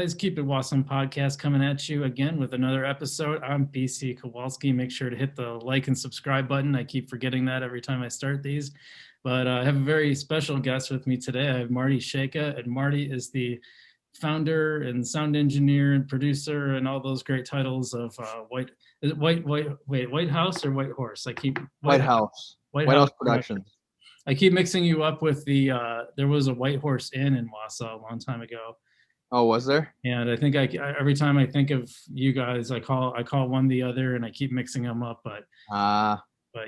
guys? Keep It Wausome podcast coming at you again with another episode. I'm BC Kowalski. Make sure to hit the like and subscribe button. I keep forgetting that every time I start these. But I have a very special guest with me today. I have Marty Cheyka, and Marty is the founder and sound engineer and producer and all those great titles of Whitehouse or White Horse. Whitehouse Productions. I keep mixing you up with the there was a White Horse Inn in Wausau a long time ago. Oh, was there? And I think every time I think of you guys, I call one the other, and I keep mixing them up. But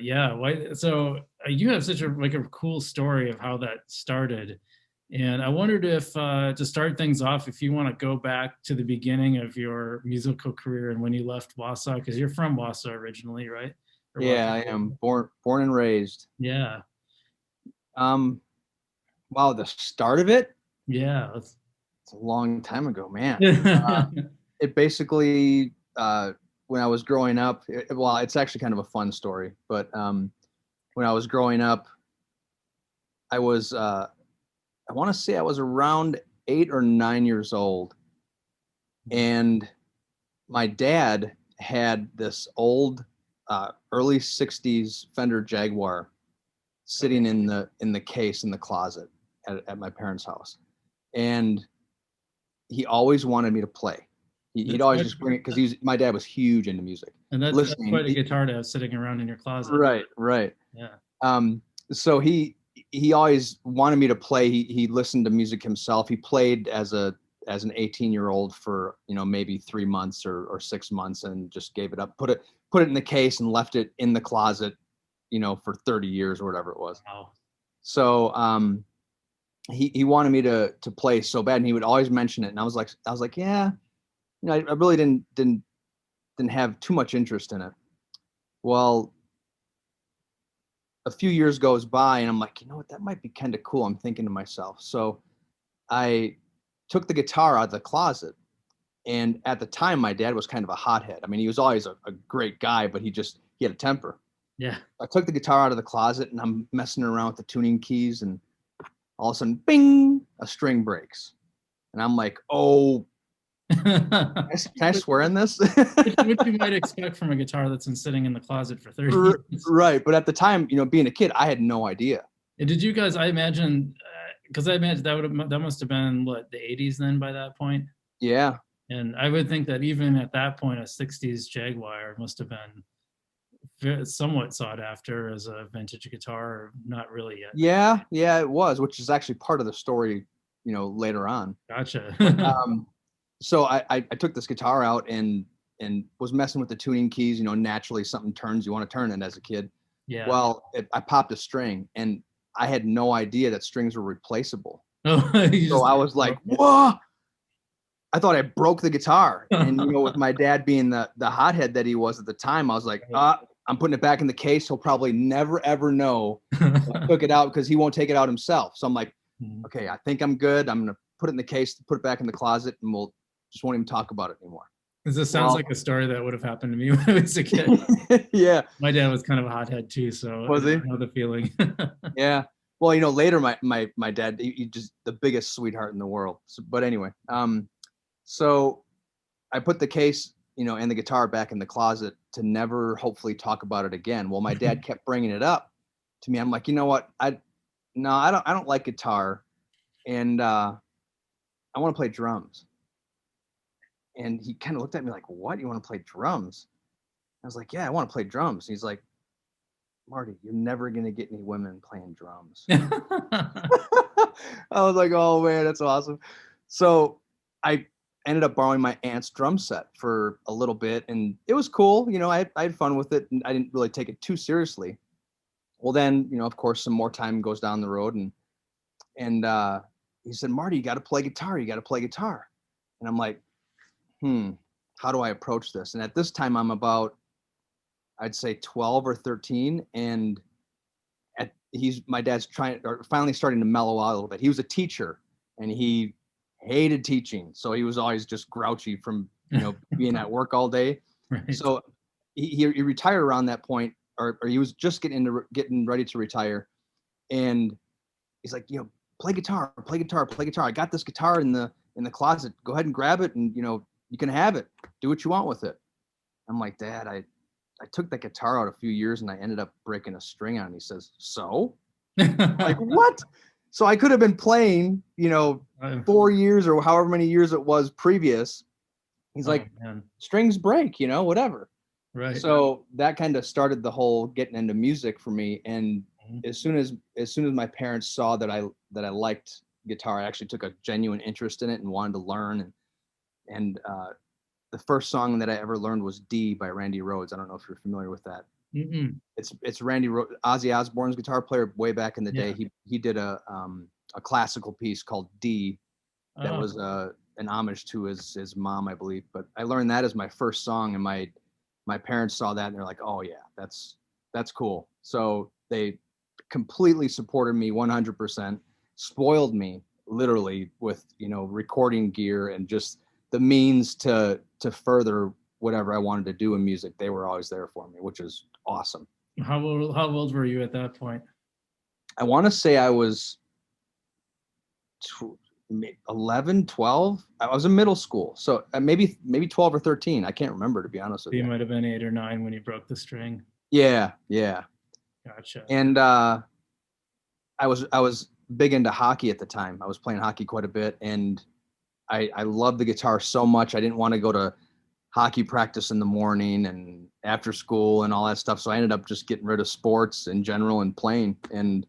yeah, so you have such a cool story of how that started, and I wondered if to start things off, if you want to go back to the beginning of your musical career and when you left Wausau, because you're from Wausau originally, right? Yeah, I am born and raised. Yeah. Wow, the start of it? Yeah. It's a long time ago, man. It basically, when I was growing up, it's actually kind of a fun story, but when I was growing up, I was, I want to say I was around 8 or 9 years old, and my dad had this old early 60s Fender Jaguar sitting in the case in the closet at my parents' house, and he always wanted me to play. He'd always just bring it because my dad was huge into music. And that's quite a guitar to have sitting around in your closet. Right. Yeah. So he always wanted me to play. He listened to music himself. He played as an 18-year-old for maybe 3 months or 6 months, and just gave it up. Put it in the case and left it in the closet, for 30 years or whatever it was. Wow. So he wanted me to play so bad, and he would always mention it, and I was like, yeah, I really didn't have too much interest in it. Well, a few years goes by, and I'm like, what, that might be kind of cool. I'm thinking to myself. So I took the guitar out of the closet, and at the time, my dad was kind of a hothead. I mean, he was always a great guy, but he had a temper. Yeah. I took the guitar out of the closet, and I'm messing around with the tuning keys, and all of a sudden, bing, a string breaks. And I'm like, oh, can I swear in this? Which you might expect from a guitar that's been sitting in the closet for 30 years. Right. But at the time, being a kid, I had no idea. And did you guys, I imagine, because I imagine that must have been, what, the 80s then by that point? Yeah. And I would think that even at that point, a 60s Jaguar must have been somewhat sought after as a vintage guitar, or not really yet. Yeah, it was, which is actually part of the story, later on. Gotcha. So I took this guitar out and was messing with the tuning keys. Naturally something turns, you want to turn it as a kid. Yeah. Well, I popped a string, and I had no idea that strings were replaceable. Oh, so I was like, whoa! I thought I broke the guitar. And with my dad being the hothead that he was at the time, I was like, I'm putting it back in the case. He'll probably never, ever know I took it out, because he won't take it out himself. So I'm like, okay, I think I'm good. I'm going to put it in the case, put it back in the closet, and we'll just won't even talk about it anymore. This sounds like a story that would have happened to me when I was a kid. Yeah. My dad was kind of a hothead too, so was he? I know the feeling. Yeah. Well, later my dad, he just the biggest sweetheart in the world. So, but anyway, so I put the case, and the guitar back in the closet to never hopefully talk about it again. Well, my dad kept bringing it up to me. I'm like, you know what? I don't like guitar, and I want to play drums. And he kind of looked at me like, what? You want to play drums? I was like, yeah, I want to play drums. He's like, Marty, you're never going to get any women playing drums. I was like, oh man, that's awesome. So I ended up borrowing my aunt's drum set for a little bit, and it was cool. I had fun with it, and I didn't really take it too seriously. Well, then, of course, some more time goes down the road, and he said, Marty, you got to play guitar. You got to play guitar. And I'm like, how do I approach this? And at this time, I'm about, I'd say 12 or 13. And my dad's finally starting to mellow out a little bit. He was a teacher, and he hated teaching. So he was always just grouchy from, being at work all day. Right. So he retired around that point, or he was just getting ready to retire. And he's like, play guitar. I got this guitar in the in the closet. Go ahead and grab it, and you can have it. Do what you want with it. I'm like, Dad, I took that guitar out a few years and I ended up breaking a string on it. He says, so? Like, what? So I could have been playing, 4 years or however many years it was previous. He's like, man. Strings break, whatever. Right. So that kind of started the whole getting into music for me. And as soon as my parents saw that I liked guitar, I actually took a genuine interest in it and wanted to learn. And the first song that I ever learned was D by Randy Rhoads. I don't know if you're familiar with that. Mm-mm. It's Randy Rhoads, Ozzy Osbourne's guitar player way back in the day. He did a classical piece called D that was an homage to his mom, I believe. But I learned that as my first song, and my parents saw that and they're like, oh yeah, that's cool. So they completely supported me 100%, spoiled me literally with recording gear and just the means to further whatever I wanted to do in music. They were always there for me, which is awesome. How old were you at that point? I want to say I was 11, 12. I was in middle school. So maybe 12 or 13. I can't remember, to be honest with you. You might have been 8 or 9 when you broke the string. Yeah. Gotcha. And I was big into hockey at the time. I was playing hockey quite a bit, and I loved the guitar so much. I didn't want to go to hockey practice in the morning and after school and all that stuff. So I ended up just getting rid of sports in general and playing, and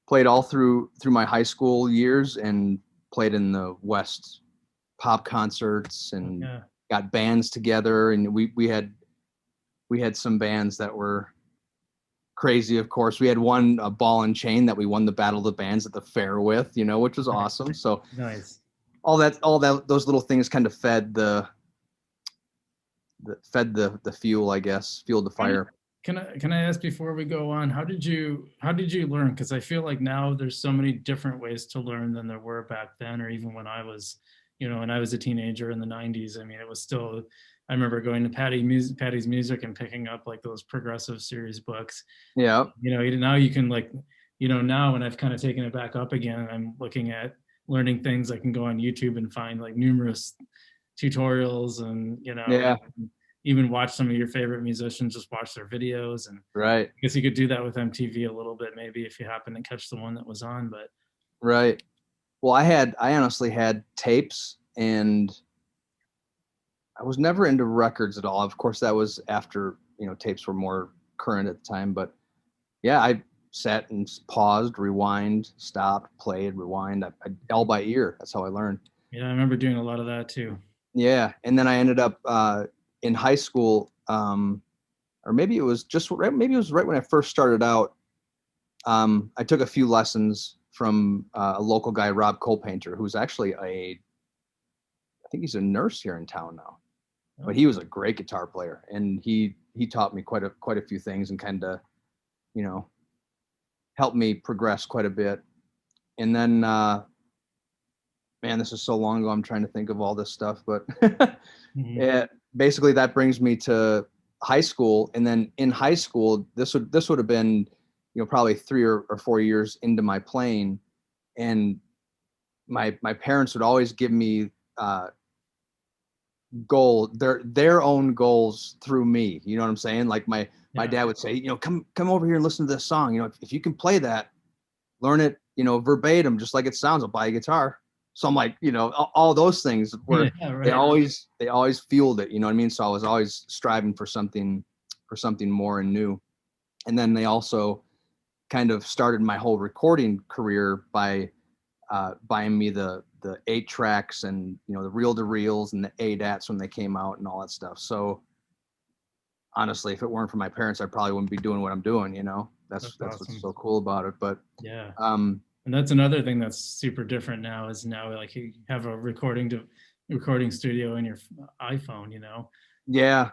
played all through my high school years, and played in the West pop concerts and got bands together. And we had some bands that were crazy. Of course, we had one, a Ball and Chain, that we won the Battle of the Bands at the fair with, which was awesome. So nice. All that those little things kind of fed the fuel, I guess, fueled the fire. Can I ask before we go on, how did you learn? Because I feel like now there's so many different ways to learn than there were back then, or even when I was, when I was a teenager in the 90s. I mean, it was still, I remember going to Patty's Music and picking up like those Progressive series books. Yeah. Now you can now when I've kind of taken it back up again, I'm looking at learning things. I can go on YouTube and find like numerous tutorials and, even watch some of your favorite musicians, just watch their videos. And right. I guess you could do that with MTV a little bit, maybe, if you happen to catch the one that was on. But right. Well, I honestly had tapes, and I was never into records at all. Of course, that was after, tapes were more current at the time. But yeah, I sat and paused, rewind, stopped, played, rewind, all by ear. That's how I learned. Yeah, I remember doing a lot of that too. Yeah. And then I ended up in high school, or maybe it was right when I first started out. I took a few lessons from a local guy, Rob Colepainter, who's actually I think he's a nurse here in town now. But he was a great guitar player, and he taught me quite a few things, and kind of, helped me progress quite a bit. And then, man, this is so long ago, I'm trying to think of all this stuff, but basically that brings me to high school. And then in high school, this would have been, probably 3 or 4 years into my playing, and my parents would always give me their own goals through me. You know what I'm saying? Like my dad would say, come over here and listen to this song. If you can play that, learn it, verbatim, just like it sounds. I'll buy a guitar. So I'm like, all those things were, they always fueled it. You know what I mean? So I was always striving for something more and new. And then they also kind of started my whole recording career by buying me the 8 tracks and, the reel-to-reels and the ADATs when they came out and all that stuff. So honestly, if it weren't for my parents, I probably wouldn't be doing what I'm doing. That's awesome. What's so cool about it. But yeah. And that's another thing that's super different now, is now like you have a recording studio in your iPhone, Yeah.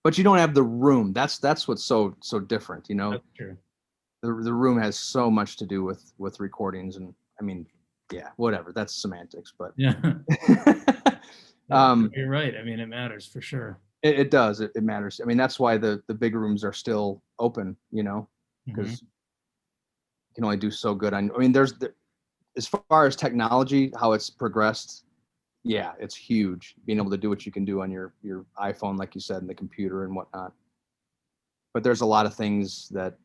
But you don't have the room. That's what's so different, That's true. The room has so much to do with recordings, and I mean, yeah, whatever. That's semantics, but yeah. You're right. I mean, it matters for sure. It does. It matters. I mean, that's why the big rooms are still open, because you can only do so good. I mean, as far as technology, how it's progressed, yeah, it's huge. Being able to do what you can do on your iPhone, like you said, and the computer and whatnot. But there's a lot of things that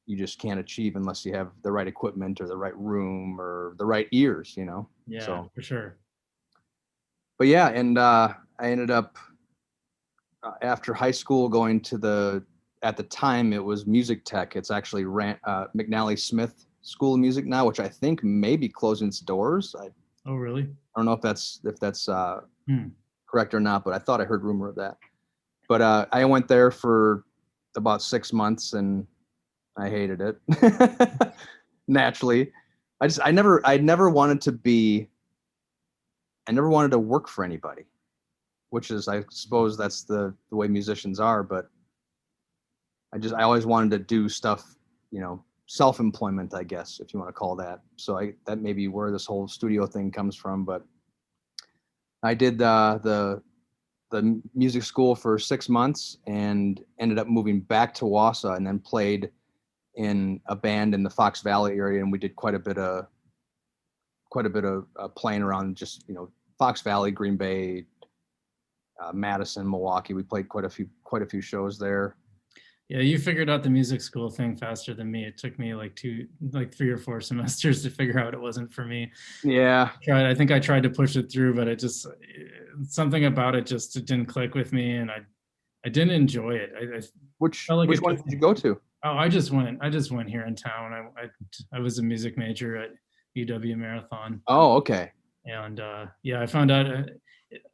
you just can't achieve unless you have the right equipment or the right room or the right ears, you know? Yeah, so, for sure. But yeah, and I ended up after high school going to at the time it was music tech. It's actually McNally Smith School of Music now, which I think may be closing its doors. Oh, really? I don't know if that's Hmm. correct or not, but I thought I heard rumor of that. But I went there for about 6 months and I hated it. Naturally, I never wanted to work for anybody, which is, I suppose that's the way musicians are. But I always wanted to do stuff, you know, self-employment, I guess, if you want to call that. So that may be where this whole studio thing comes from. But I did the music school for 6 months and ended up moving back to Wausau, and then played in a band in the Fox Valley area. And we did quite a bit of playing around, just, you know, Fox Valley, Green Bay, Madison, Milwaukee. We played quite a few shows there. Yeah, you figured out the music school thing faster than me. It took me like 3 or 4 semesters to figure out it wasn't for me. Yeah. I think I tried to push it through, but something about it just didn't click with me, and I didn't enjoy it. Which felt like which one did you go to? Oh, I just went here in town. I was a music major at UW Marathon. Oh, okay. And yeah, I found out.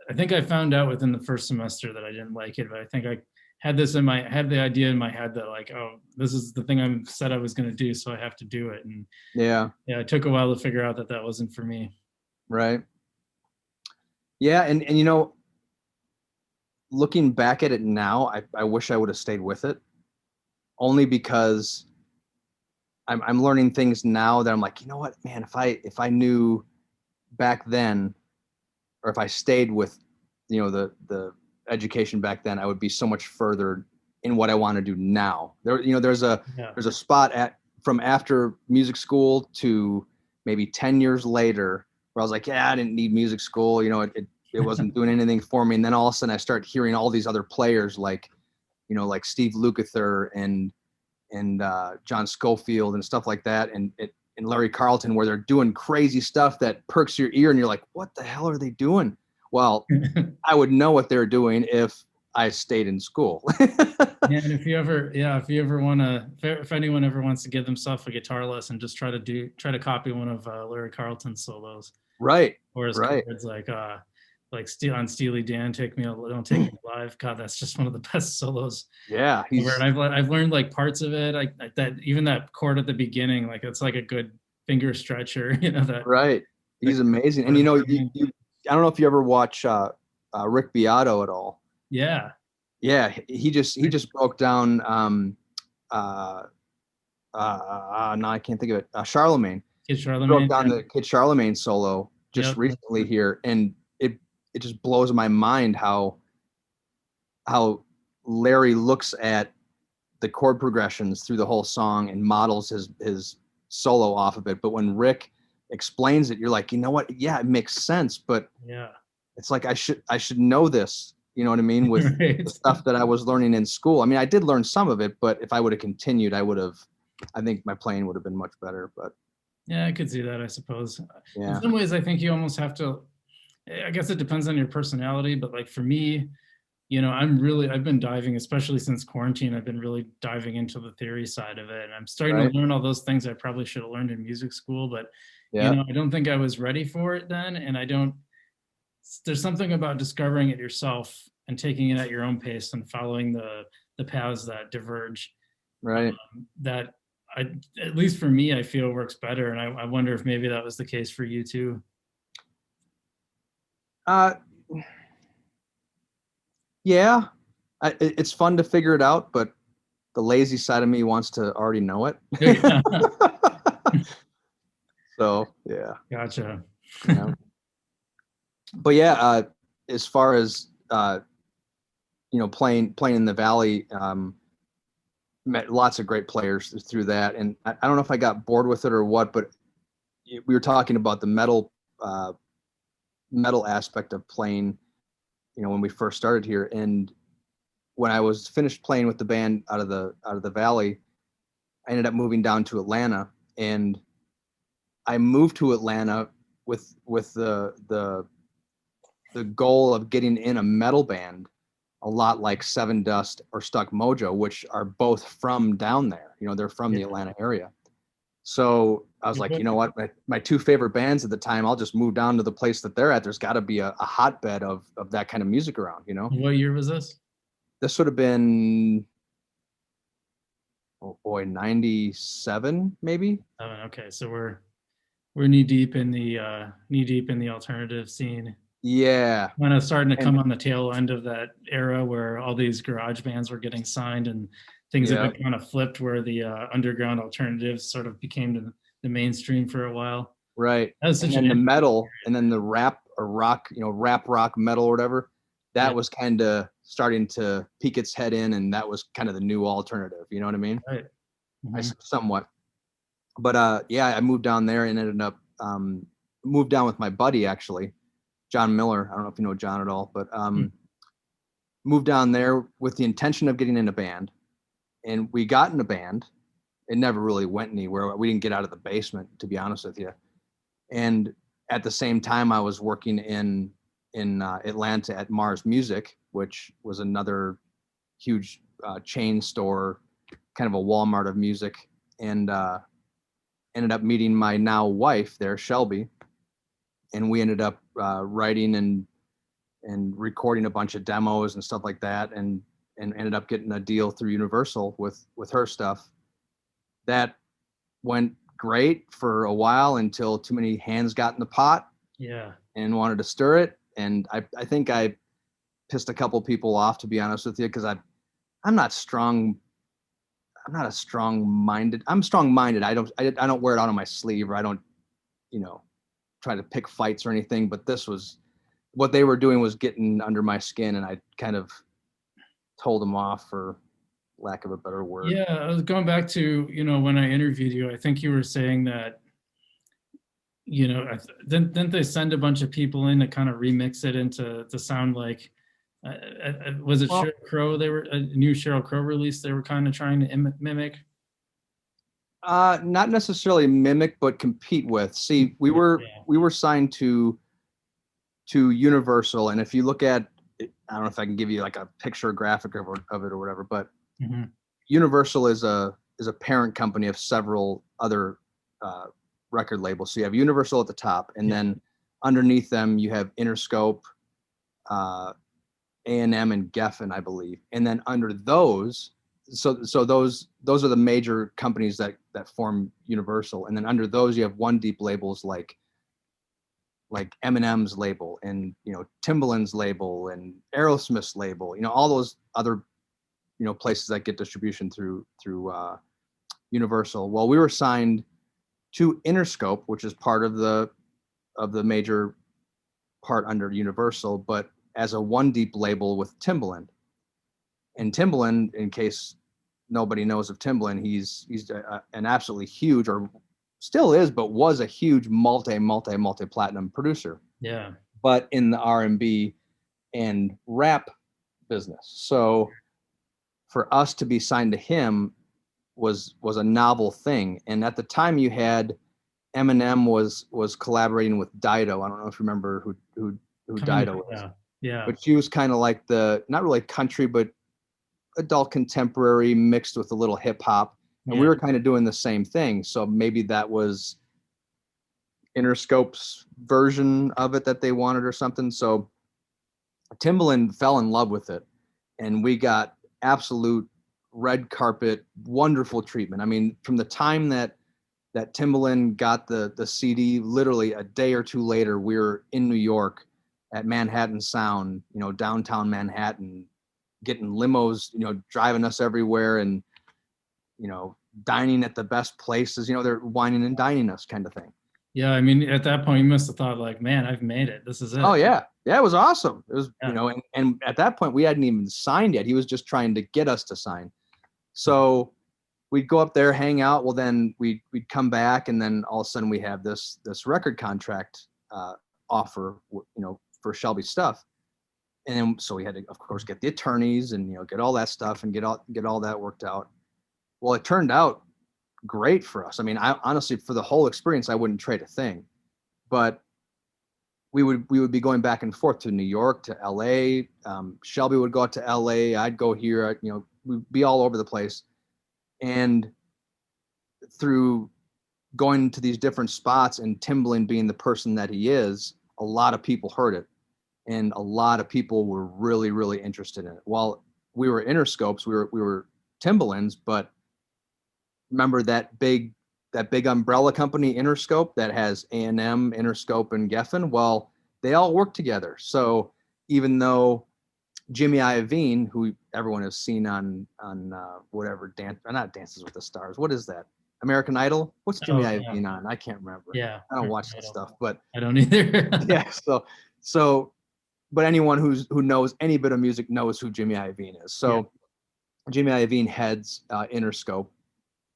I think I found out within the first semester that I didn't like it, but I think I had the idea in my head that, like, oh, this is the thing I said I was going to do, so I have to do it. And yeah, it took a while to figure out that wasn't for me. Right. Yeah, and you know, looking back at it now, I wish I would have stayed with it, only because I'm learning things now that I'm like, you know what, man, if I knew back then, or if I stayed with, you know, the education back then, I would be so much further in what I want to do now. There's a spot from after music school to maybe 10 years later where I was like, yeah, I didn't need music school. You know, it wasn't doing anything for me. And then all of a sudden I start hearing all these other players like Steve Lukather and John Schofield and stuff like that. And Larry Carlton, where they're doing crazy stuff that perks your ear and you're like, what the hell are they doing? Well, I would know what they're doing if I stayed in school. Yeah, and if anyone ever wants to give themselves a guitar lesson, just try to copy one of Larry Carlton's solos. Right. Or his chords like on Steely Dan, Don't Take Me Alive. God, that's just one of the best solos. Yeah, ever. And I've learned like parts of it, like that, even that chord at the beginning, like it's like a good finger stretcher, you know, that. Right. He's amazing. And you know, I don't know if you ever watch Rick Beato at all. Yeah. Yeah, he just broke down no, I can't think of it. Charlemagne. Kid Charlemagne Broke down the Kid Charlemagne solo just recently here, and it just blows my mind how Larry looks at the chord progressions through the whole song and models his solo off of it. But when Rick explains it, you're like, you know what? Yeah, it makes sense. But yeah, it's like I should know this. You know what I mean? With the stuff that I was learning in school. I mean, I did learn some of it, but if I would have continued, I think my playing would have been much better. But yeah, I could see that, I suppose. Yeah. In some ways, I think you almost have to, I guess it depends on your personality, but like for me, you know, I've been diving, especially since quarantine, I've been really diving into the theory side of it. And I'm starting to learn all those things I probably should have learned in music school, but you know, I don't think I was ready for it then. And there's something about discovering it yourself and taking it at your own pace and following the paths that diverge. Right. That at least for me, I feel works better. And I wonder if maybe that was the case for you too. Yeah, it's fun to figure it out, but the lazy side of me wants to already know it. So yeah. Gotcha. Yeah. But yeah, as far as playing in the Valley, met lots of great players through that, and I don't know if I got bored with it or what, but we were talking about the metal aspect of playing, when we first started here. And when I was finished playing with the band out of the Valley, I ended up moving down to Atlanta, and I moved to Atlanta with the goal of getting in a metal band, a lot like Seven Dust or Stuck Mojo, which are both from down there. They're from the Atlanta area. So I was like, you know what, my two favorite bands at the time, I'll just move down to the place that they're at. There's got to be a hotbed of that kind of music around, What year was this? This would have been, oh boy, 97 maybe. Okay, so we're knee deep in the alternative scene. Yeah, Kind of starting to come on the tail end of that era where all these garage bands were getting signed, and things have been kind of flipped, where the underground alternatives sort of became the mainstream for a while. Right. And then the metal, and then the rap or rock, rap rock metal or whatever, that was kind of starting to peek its head in, and that was kind of the new alternative. You know what I mean? Right. Mm-hmm. Somewhat. But I moved down there and ended up moved down with my buddy, actually, John Miller. I don't know if you know John at all, but moved down there with the intention of getting in a band. And we got in a band. It never really went anywhere. We didn't get out of the basement, to be honest with you. And at the same time, I was working in Atlanta at Mars Music, which was another huge chain store, kind of a Walmart of music. And ended up meeting my now wife there, Shelby. And we ended up writing and recording a bunch of demos and stuff like that, and ended up getting a deal through Universal with her stuff. That went great for a while until too many hands got in the pot. Yeah. And wanted to stir it. And I think I pissed a couple people off, to be honest with you, because I'm not strong. I'm not a strong-minded. I'm strong-minded. I don't wear it out on my sleeve, or I don't, try to pick fights or anything. But this was, what they were doing was getting under my skin, and I kind of told them off, for lack of a better word. Yeah, I was going back to, when I interviewed you, I think you were saying that, didn't they send a bunch of people in to kind of remix it to sound like, was it Sheryl Crow? They were a new Sheryl Crow release they were kind of trying to mimic. Not necessarily mimic, but compete with. See, we were signed to Universal, and if you look at, I don't know if I can give you like a picture graphic of it or whatever, but Universal is a parent company of several other record labels. So you have Universal at the top, and then underneath them you have Interscope, A&M, and Geffen, I believe. And then under those, so those are the major companies that form Universal. And then under those you have one deep labels like Eminem's label, and Timbaland's label, and Aerosmith's label, all those other places that get distribution through Universal. Well, we were signed to Interscope, which is part of the major part under Universal, but as a one deep label with Timbaland. And Timbaland, in case nobody knows of Timbaland, he's an absolutely huge, or still is, but was a huge multi platinum producer. Yeah. But in the R&B and rap business. So for us to be signed to him was a novel thing. And at the time you had Eminem was collaborating with Dido. I don't know if you remember who Dido was. Yeah. But she was kind of like not really country, but adult contemporary mixed with a little hip hop. And we were kind of doing the same thing. So maybe that was Interscope's version of it that they wanted or something. So Timbaland fell in love with it, and we got absolute red carpet, wonderful treatment. I mean, from the time that Timbaland got the CD, literally a day or two later, we were in New York at Manhattan Sound, downtown Manhattan, getting limos, driving us everywhere, and dining at the best places. They're wining and dining us, kind of thing. Yeah, I mean, at that point, you must have thought like, man, I've made it. This is it. Oh yeah, it was awesome. It was, and at that point, we hadn't even signed yet. He was just trying to get us to sign. So we'd go up there, hang out. Well, then we'd come back, and then all of a sudden we have this record contract offer, for Shelby stuff. And then, so we had to, of course, get the attorneys and, get all that stuff and get all that worked out. Well, it turned out great for us. I mean, I honestly, for the whole experience, I wouldn't trade a thing, but we would be going back and forth to New York, to LA. Shelby would go out to LA. I'd go here, we'd be all over the place. And through going to these different spots and Timbaland being the person that he is, a lot of people heard it. And a lot of people were really, really interested in it. While we were Interscopes, we were Timbalands, but remember that big umbrella company, Interscope, that has A&M, Interscope, and Geffen? Well, they all work together. So even though Jimmy Iovine, who everyone has seen on whatever not Dances with the Stars, what is that? American Idol? What's Jimmy Iovine on? I can't remember. Yeah, I don't watch that stuff, but I don't either. Yeah. So, but anyone who knows any bit of music knows who Jimmy Iovine is. So, yeah. Jimmy Iovine heads Interscope,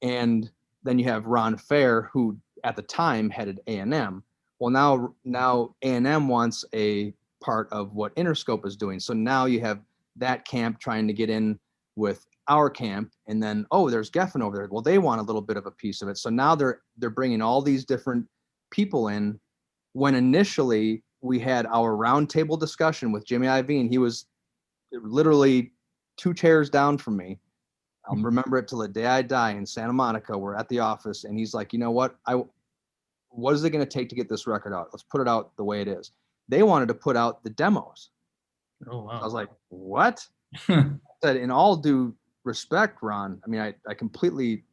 and then you have Ron Fair, who at the time headed A&M. Well, now A&M wants a part of what Interscope is doing. So now you have that camp trying to get in with our camp, and then there's Geffen over there. Well, they want a little bit of a piece of it. So now they're bringing all these different people in. When initially we had our roundtable discussion with Jimmy Iovine, he was literally 2 chairs down from me. I'll remember it till the day I die in Santa Monica. We're at the office, and he's like, you know what? What is it going to take to get this record out? Let's put it out the way it is. They wanted to put out the demos. Oh, wow. I was like, what? I said, in all due respect, Ron, I mean, I completely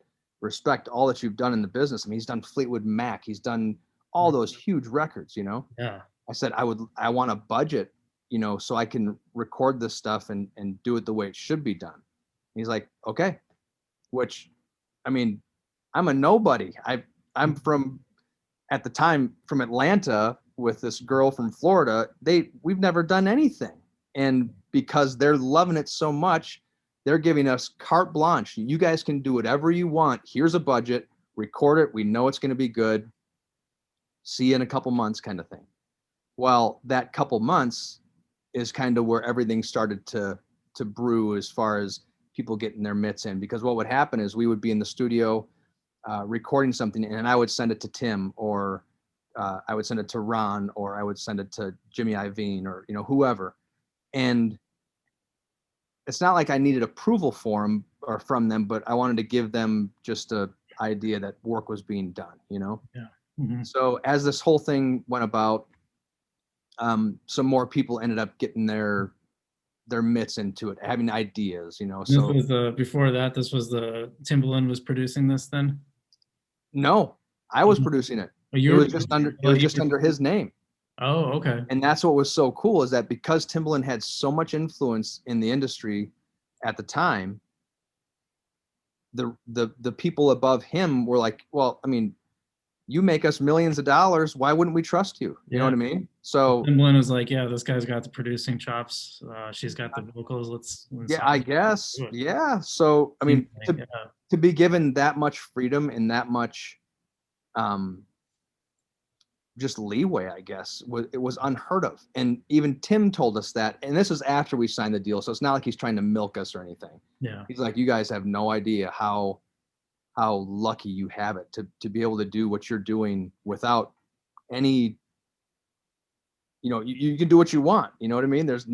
respect all that you've done in the business. I mean, he's done Fleetwood Mac. He's done all those huge records, Yeah. I said, I want a budget, so I can record this stuff and do it the way it should be done. He's like, okay, which, I mean, I'm a nobody. I'm from, at the time, from Atlanta with this girl from Florida. We've never done anything. And because they're loving it so much, they're giving us carte blanche. You guys can do whatever you want. Here's a budget, record it. We know it's going to be good. See you in a couple months, kind of thing. Well, that couple months is kind of where everything started to brew as far as people getting their mitts in, because what would happen is we would be in the studio recording something, and I would send it to Tim, or I would send it to Ron, or I would send it to Jimmy Iovine, or whoever. And it's not like I needed approval from them, but I wanted to give them just a idea that work was being done, Yeah. Mm-hmm. So as this whole thing went about, some more people ended up getting their mitts into it, having ideas, So this was before that. This was the Timbaland was producing this then. No, I was producing it. It was just under his name. Oh, okay. And that's what was so cool, is that because Timbaland had so much influence in the industry at the time, the people above him were like, well, I mean, you make us millions of dollars. Why wouldn't we trust you? You know what I mean? So Timbaland was like, yeah, this guy's got the producing chops. She's got the vocals. Let's yeah, I guess. Yeah. So, I mean, to be given that much freedom and that much just leeway, I guess, it was unheard of. And even Tim told us that, and this is after we signed the deal. So it's not like he's trying to milk us or anything. Yeah. He's like, you guys have no idea how lucky you have it to be able to do what you're doing without any, you can do what you want. You know what I mean? There's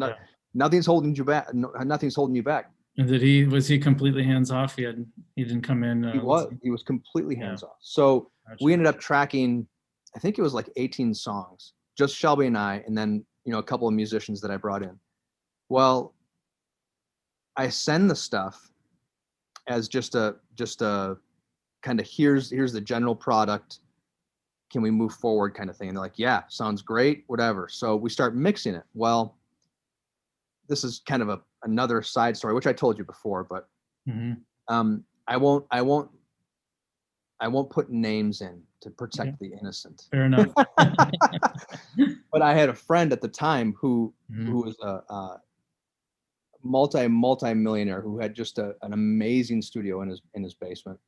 nothing's holding you back. Nothing's holding you back. And was he completely hands off? He didn't come in. He was completely hands off. So we ended up tracking, I think it was like 18 songs, just Shelby and I, and then, a couple of musicians that I brought in. Well, I send the stuff as just a kind of here's the general product. Can we move forward, kind of thing? And they're like, yeah, sounds great, whatever. So we start mixing it. Well, this is kind of another side story, which I told you before, but I won't put names in to protect the innocent. Fair enough. But I had a friend at the time who was a multi-millionaire who had just an amazing studio in his basement,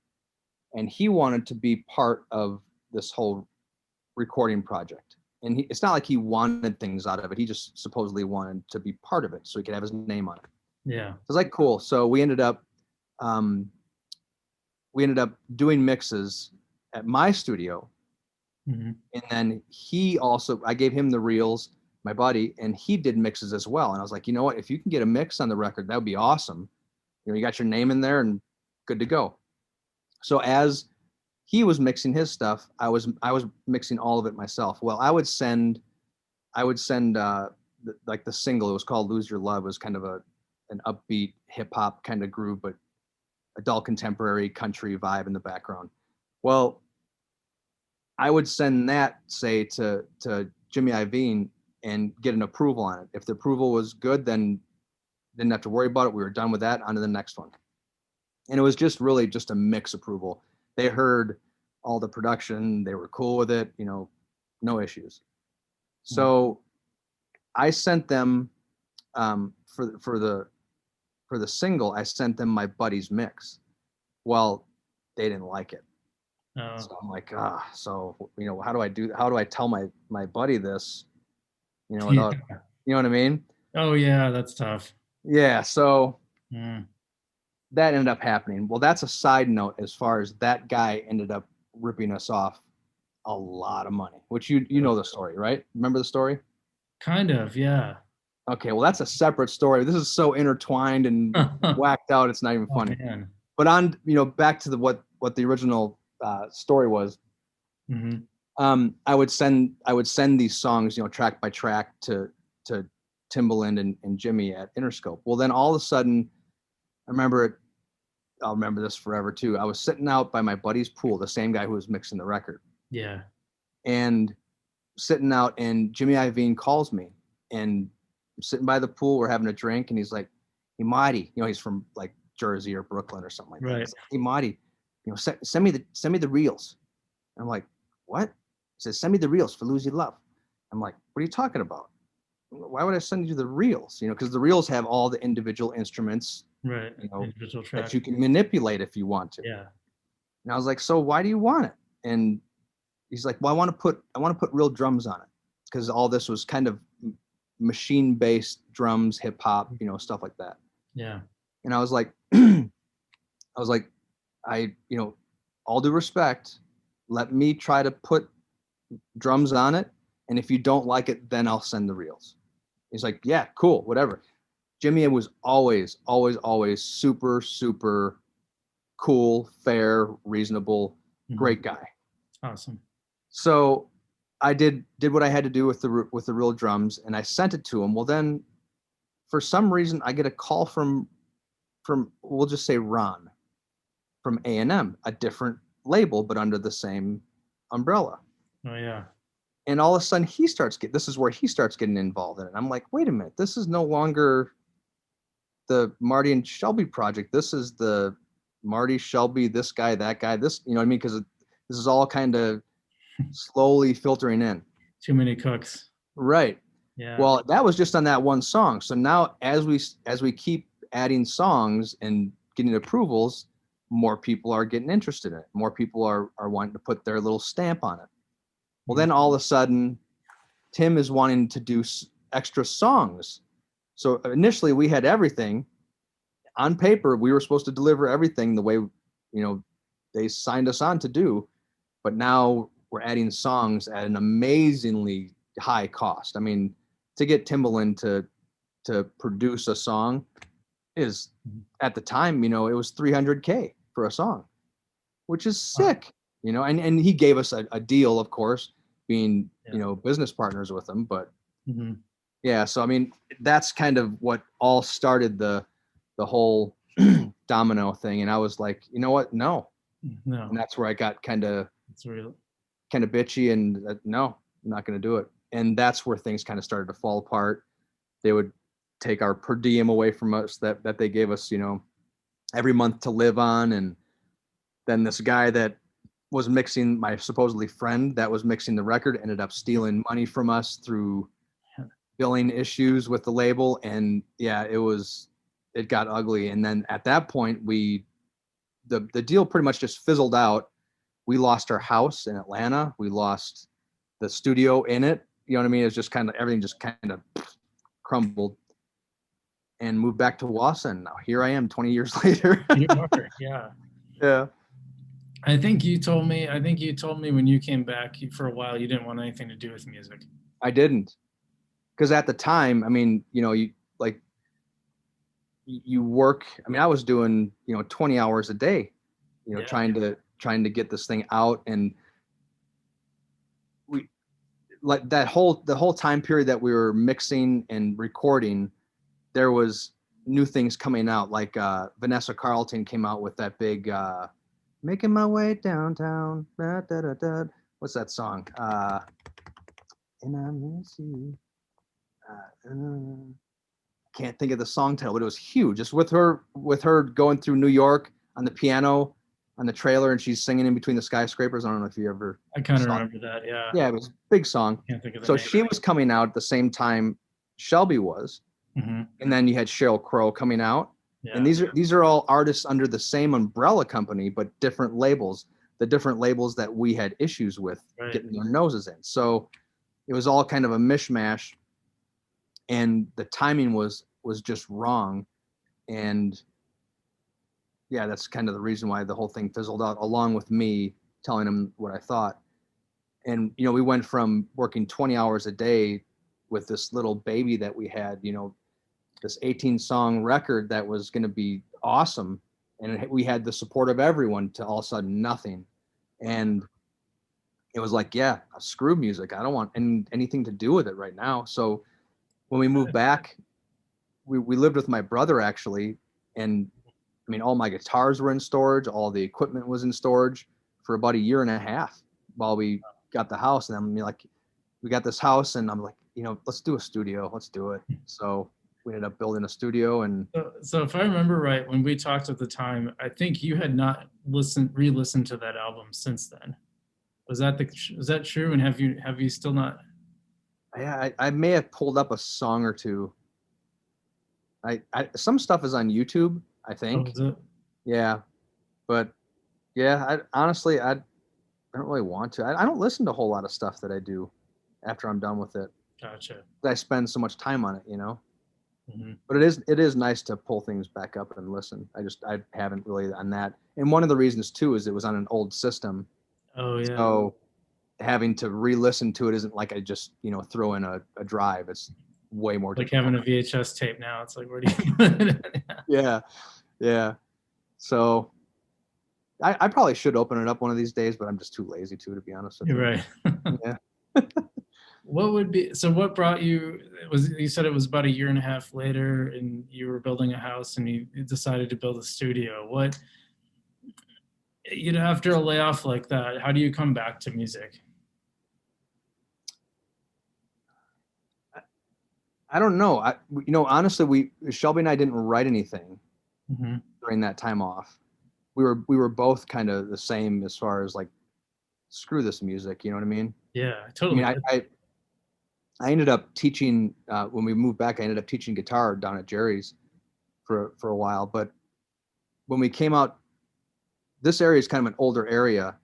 and he wanted to be part of this whole recording project. And it's not like he wanted things out of it. He just supposedly wanted to be part of it so he could have his name on it. Yeah. So it's like, cool. So we ended up doing mixes at my studio. Mm-hmm. And then I gave him the reels, my buddy, and he did mixes as well. And I was like, you know what, if you can get a mix on the record, that would be awesome. You got your name in there and good to go. So as he was mixing his stuff, I was mixing all of it myself. Well, I would send like the single, it was called Lose Your Love. It was kind of an upbeat hip hop kind of groove, but adult contemporary country vibe in the background. Well, I would send that, say, to Jimmy Iovine and get an approval on it. If the approval was good, then didn't have to worry about it. We were done with that, on to the next one. And it was really just a mix approval. They heard all the production, they were cool with it, no issues. So I sent them for the single, I sent them my buddy's mix. Well, they didn't like it. Oh. So I'm like, so how do I tell my buddy this? Without, you know what I mean? Oh yeah, that's tough. Yeah, so that ended up happening. Well, that's a side note as far as that guy ended up ripping us off a lot of money, which you know the story, right? Remember the story? Kind of, yeah. Okay, well, that's a separate story. This is so intertwined and whacked out, it's not even funny. Man. But on, back to what the original story was. Mm-hmm. I would send these songs, track by track to Timbaland and Jimmy at Interscope. Well, then all of a sudden, I'll remember this forever too. I was sitting out by my buddy's pool, the same guy who was mixing the record. Yeah. And sitting out, and Jimmy Iovine calls me, and I'm sitting by the pool, we're having a drink, and he's like, "Hey, Marty," he's from like Jersey or Brooklyn or something like that. Right. Like, "Hey, Marty, send me the reels." And I'm like, "What?" He says, "Send me the reels for Lose Your Love." I'm like, "What are you talking about? Why would I send you the reels?" Because the reels have all the individual instruments, right? Individual that you can manipulate if you want to. Yeah. And I was like, "So why do you want it?" And he's like, "Well, I want to put real drums on it, because all this was kind of machine-based drums, hip hop, stuff like that." Yeah. And I was like, all due respect, let me try to put drums on it, and if you don't like it, then I'll send the reels. He's like, "Yeah, cool, whatever." Jimmy was always super, super cool, fair, reasonable, great guy. Awesome. So I did what I had to do with the real drums, and I sent it to him. Well, then for some reason I get a call from we'll just say Ron from A&M, a different label but under the same umbrella. Oh yeah. And all of a sudden this is where he starts getting involved in it. I'm like, wait a minute, this is no longer the Marty and Shelby project. This is the Marty, Shelby, this guy, that guy, this, you know what I mean? Because this is all kind of slowly filtering in. Too many cooks. Right. Yeah. Well, that was just on that one song. So now as we keep adding songs and getting approvals, more people are getting interested in it. More people are wanting to put their little stamp on it. Well, then all of a sudden, Tim is wanting to do extra songs. So initially we had everything on paper. We were supposed to deliver everything the way, they signed us on to do. But now we're adding songs at an amazingly high cost. I mean, to get Timbaland to produce a song is, at the time, it was $300K for a song, which is sick. And he gave us a deal, of course, being, business partners with him. But yeah, so I mean, that's kind of what all started the whole domino thing. And I was like, you know what? No. And that's where I got kind of bitchy and no, I'm not going to do it. And that's where things kind of started to fall apart. They would take our per diem away from us that they gave us, every month to live on. And then this guy that was mixing, my supposedly friend that was mixing the record, ended up stealing money from us through billing issues with the label. And yeah, it was it got ugly. And then at that point, the deal pretty much just fizzled out. We lost our house in Atlanta. We lost the studio in it. You know what I mean? It was just kind of, everything just kind of crumbled, and moved back to Wausau. Now here I am 20 years later. You are, yeah. Yeah. I think you told me when you came back for a while, you didn't want anything to do with music. I didn't. Because at the time, I mean, you work. I mean, I was doing, 20 hours a day, Yeah. trying to get this thing out. And we, like the whole time period that we were mixing and recording, there was new things coming out. Like Vanessa Carlton came out with that big "Making My Way Downtown." Da, da, da, da. What's that song? And I miss you. Can't think of the song title, but it was huge. Just with her going through New York on the piano on the trailer, and she's singing in between the skyscrapers. I don't know if you ever. I kind of remember that. Yeah. Yeah, it was a big song. Can't think of the So name. she was coming out at the same time Shelby was, and then you had Sheryl Crow coming out. Yeah. And these are all artists under the same umbrella company, but different labels. The different labels that we had issues with getting their noses in. So it was all kind of a mishmash, and the timing was just wrong. And yeah, that's kind of the reason why the whole thing fizzled out, along with me telling him what I thought. And we went from working 20 hours a day with this little baby that we had, this 18-song record that was going to be awesome, and we had the support of everyone, to all of a sudden nothing. And it was like, yeah, screw music. I don't want anything to do with it right now. So when we moved back, we lived with my brother, actually. And I mean, all my guitars were in storage. All the equipment was in storage for about a year and a half while we got the house. And I'm like, we got this house, and I'm like, let's do a studio. Let's do it. So we ended up building a studio. And so if I remember right, when we talked at the time, I think you had not re-listened to that album since then. Was that true? And have you still not? Yeah, I may have pulled up a song or two. Some stuff is on YouTube, I think. Oh, is it? Yeah, but yeah, honestly, I don't really want to. I don't listen to a whole lot of stuff that I do after I'm done with it. Gotcha. I spend so much time on it, Mm-hmm. But it is nice to pull things back up and listen. I haven't really done that. And one of the reasons too is it was on an old system. Oh yeah. So having to re-listen to it isn't like I just throw in a drive. It's way more like difficult. Having a VHS tape now. It's like, where do you put it? Yeah. So I probably should open it up one of these days, but I'm just too lazy to be honest with you. You're right. Yeah. What brought you? You said it was about a year and a half later, and you were building a house, and you decided to build a studio. What, after a layoff like that, how do you come back to music? I don't know. Honestly, Shelby and I didn't write anything during that time off. We were both kind of the same as far as like, screw this music. You know what I mean? Yeah, totally. I mean, I ended up teaching when we moved back. I ended up teaching guitar down at Jerry's for a while. But when we came out, this area is kind of an older area,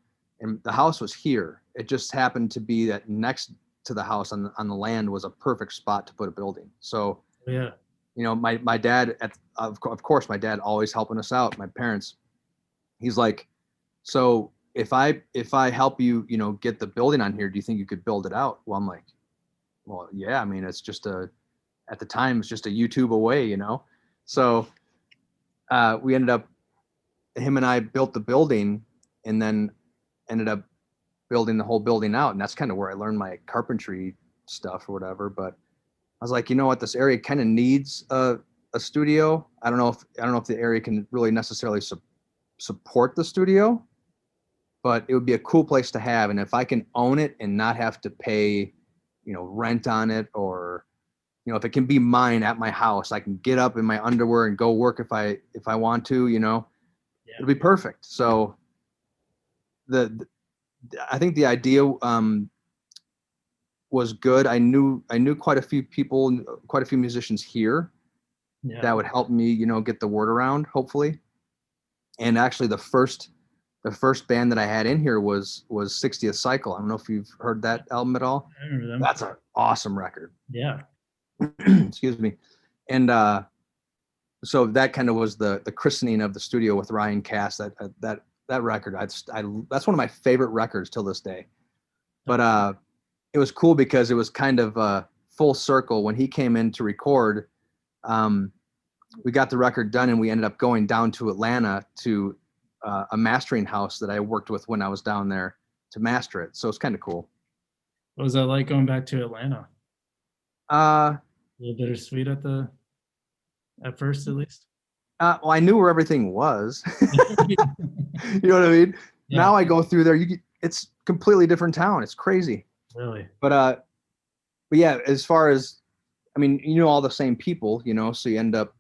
and the house was here. It just happened to be that next to the house on the land was a perfect spot to put a building. So yeah, my dad, of course, my dad always helping us out. My parents, he's like, so if I help you, get the building on here, do you think you could build it out? Well, I'm like, well, yeah. I mean, it's just at the time, it's just a YouTube away, So we ended up, him and I built the building, and then ended up building the whole building out. And that's kind of where I learned my carpentry stuff or whatever. But I was like, you know what, this area kind of needs a studio. I don't know if the area can really necessarily support the studio, but it would be a cool place to have. And if I can own it and not have to pay, rent on it, or, if it can be mine at my house, I can get up in my underwear and go work if I want to, it'll be perfect. So I think the idea was good. I knew quite a few people, quite a few musicians here, that would help me, get the word around, hopefully. And actually the first band that I had in here was 60th Cycle. I don't know if you've heard that album at all. I remember them. That's an awesome record. Yeah. Excuse me. And so that kind of was the christening of the studio with Ryan Cass. That record, that's one of my favorite records till this day. But it was cool because it was kind of full circle. When he came in to record, we got the record done, and we ended up going down to Atlanta to a mastering house that I worked with when I was down there to master it. So it's kind of cool. What was that like going back to Atlanta? A little bittersweet at first, at least. Well, I knew where everything was. You know what I mean? Yeah. Now I go through there. It's completely different town. It's crazy. Really? But yeah, as far as, I mean, all the same people, so you end up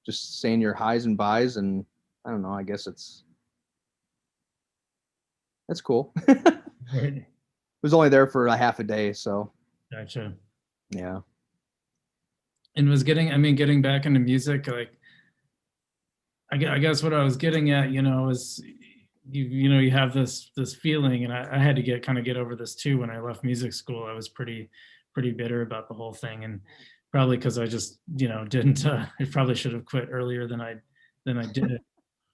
just saying your highs and byes, and I don't know, I guess that's cool. Right. It was only there for a half a day, so. Gotcha. Yeah. And getting back into music, like, I guess what I was getting at, is you have this feeling, and I had to get over this too when I left music school. I was pretty bitter about the whole thing, and probably because I just didn't. I probably should have quit earlier than I did.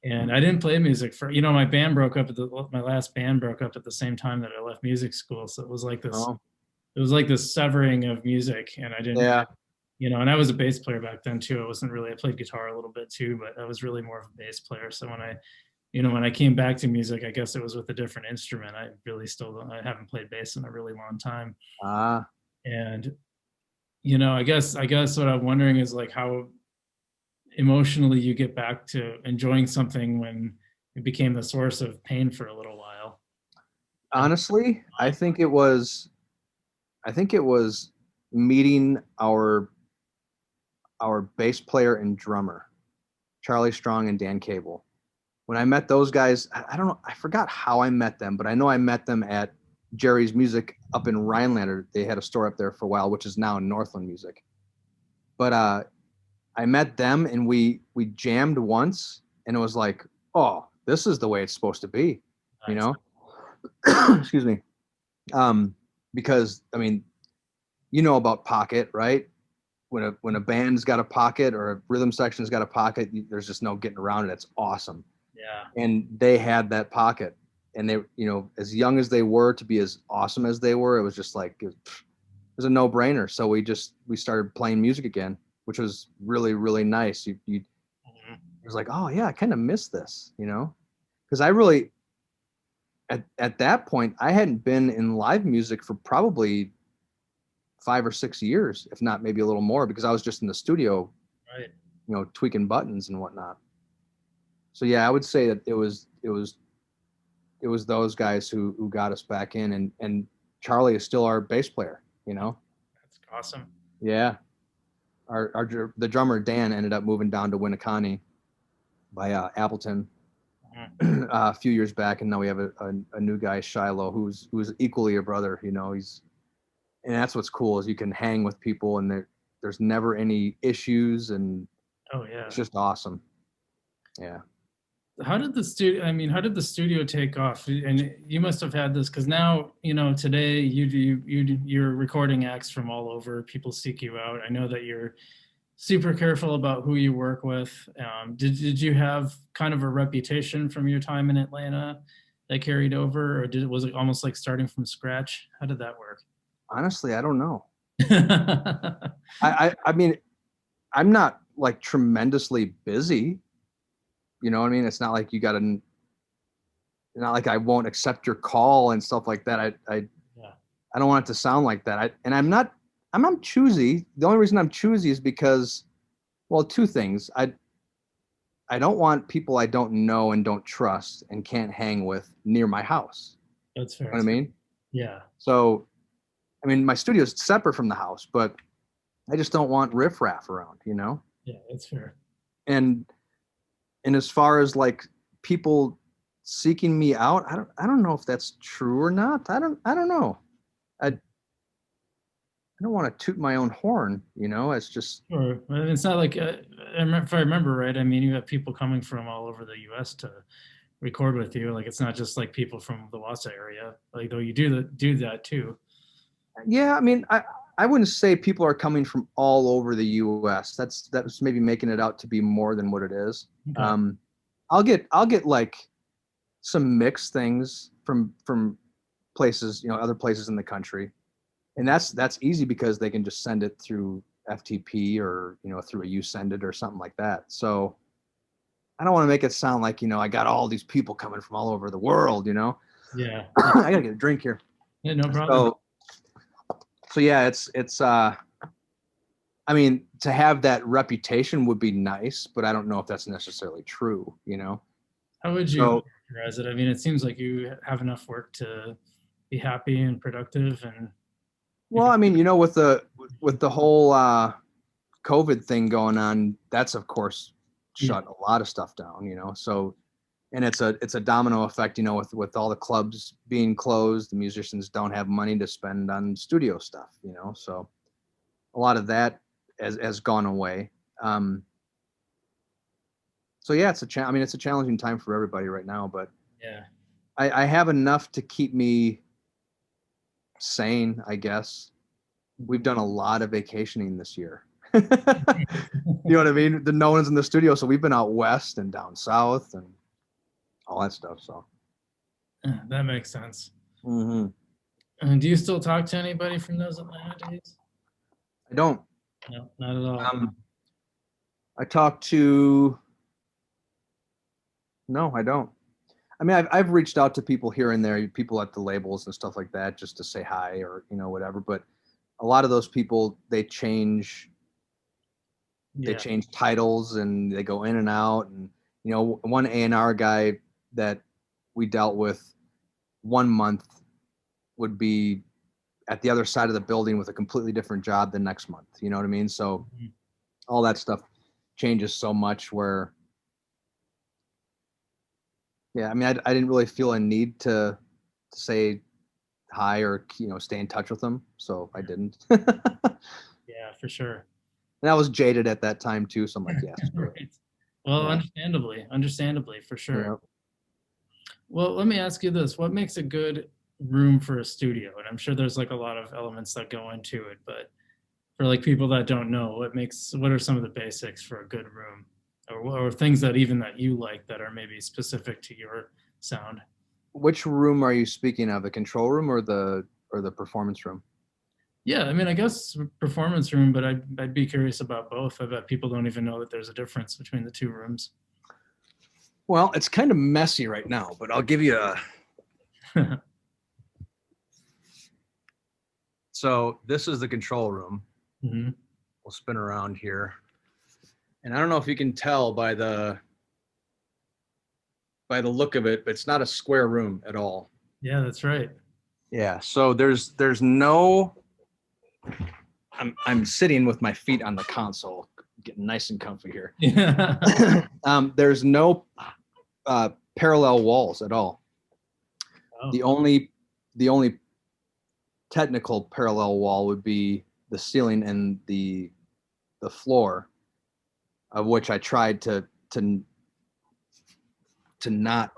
And I didn't play music for my band broke up my last band broke up at the same time that I left music school. So it was like this. Oh. It was like this severing of music, and I didn't. Yeah. And I was a bass player back then too. I played guitar a little bit too, but I was really more of a bass player. So when I came back to music, I guess it was with a different instrument. I really I haven't played bass in a really long time. And, I guess what I'm wondering is like how emotionally you get back to enjoying something when it became the source of pain for a little while. Honestly, I think it was meeting our bass player and drummer, Charlie Strong and Dan Cable. When I met those guys, I don't know, I forgot how I met them, but I know I met them at Jerry's Music up in Rhinelander. They had a store up there for a while, which is now Northland Music. But I met them, and we jammed once, and it was like, oh, this is the way it's supposed to be. Nice. Excuse me. Because I mean, about pocket, right? When a band's got a pocket or a rhythm section's got a pocket, there's just no getting around it. It's awesome. Yeah. And they had that pocket, and they, as young as they were to be as awesome as they were, it was just like, it was a no-brainer. So we started playing music again, which was really, really nice. It was like, oh yeah, I kind of miss this, because I really, at that point, I hadn't been in live music for probably 5 or 6 years, if not maybe a little more, because I was just in the studio, right, tweaking buttons and whatnot. So yeah, I would say that it was those guys who got us back in, and Charlie is still our bass player, That's awesome. Yeah. The drummer Dan ended up moving down to Winneconne by Appleton a few years back, and now we have a new guy, Shiloh, who's equally a brother. And that's what's cool, is you can hang with people, and there's never any issues, and it's just awesome. Yeah. How did the studio take off? And you must have had this, because now, today you're recording acts from all over. People seek you out. I know that you're super careful about who you work with. Did you have kind of a reputation from your time in Atlanta that carried over, or was it almost like starting from scratch? How did that work? Honestly, I don't know. I mean, I'm not like tremendously busy. You know what I mean? It's not like not like I won't accept your call and stuff like that. I don't want it to sound like that. I'm not choosy. The only reason I'm choosy is because, well, two things. I don't want people I don't know and don't trust and can't hang with near my house. That's fair. You know what I mean? Yeah. So, I mean, my studio is separate from the house, but I just don't want riffraff around, Yeah, that's fair. And as far as like people seeking me out, I don't know if that's true or not. I don't know. don't want to toot my own horn, it's just, Or it's not like if I remember right. I mean, you have people coming from all over the U.S. to record with you. Like it's not just like people from the Wausau area. Like though you do that too. yeah, I mean, I wouldn't say people are coming from all over the US. That's maybe making it out to be more than what it is. Okay. I'll get like some mixed things from places, other places in the country. And that's easy because they can just send it through FTP or, through a Send It or something like that. So I don't want to make it sound like, I got all these people coming from all over the world, Yeah. I gotta get a drink here. Yeah. No problem. So yeah, I mean, to have that reputation would be nice, but I don't know if that's necessarily true, How would you So, characterize it? I mean, it seems like you have enough work to be happy and productive, and you well, I mean, with the whole COVID thing going on, that's of course yeah, shut a lot of stuff down, So, and it's a domino effect, with all the clubs being closed, the musicians don't have money to spend on studio stuff, So a lot of that has gone away. So yeah, I mean, it's a challenging time for everybody right now, but yeah, I have enough to keep me sane, I guess. We've done a lot of vacationing this year. You know what I mean? No one's in the studio, so we've been out west and down south and all that stuff. So that makes sense. mm-hmm. And do you still talk to anybody from those Atlanta days? I don't. No, not at all. I talk to. No, I don't. I mean, I've reached out to people here and there, people at the labels and stuff like that, just to say hi or whatever. But a lot of those people, they Yeah, change titles and they go in and out. And one A&R guy that we dealt with 1 month would be at the other side of the building with a completely different job the next month. You know what I mean? So mhm. all that stuff changes so much where, yeah, I mean, I didn't really feel a need to say hi or, stay in touch with them. So I didn't. And Yeah, for sure. I was jaded at that time too. So I'm like, yeah, screw it. Right. Well, Yeah. understandably, for sure. Yeah. Well, let me ask you this: what makes a good room for a studio? And I'm sure there's like a lot of elements that go into it, but for like people that don't know, what are some of the basics for a good room, or things that even that you like that are maybe specific to your sound? Which room are you speaking of? The control room or the performance room? Yeah, I mean, I guess performance room, but I'd be curious about both. I bet people don't even know that there's a difference between the two rooms. Well, it's kind of messy right now, but I'll give you a. So this is the control room. Hmm. We'll spin around here. And I don't know if you can tell by the look of it, but it's not a square room at all. Yeah, that's right. Yeah. So there's no. I'm sitting with my feet on the console, getting nice and comfy here. Yeah. There's no parallel walls at all. Oh, The only technical parallel wall would be the ceiling and the floor, of which I tried to not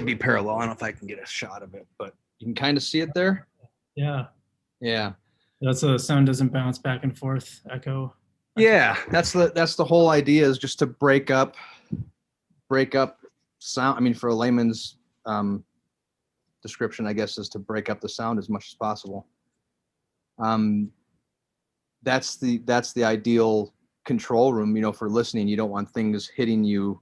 be parallel. I don't know if I can get a shot of it, but you can kind of see it there. yeah. Yeah. That's so the sound doesn't bounce back and forth, echo. Yeah, that's the whole idea, is just to break up sound. I mean, for a layman's description, I guess, is to break up the sound as much as possible. That's the ideal control room, for listening. You don't want things hitting you,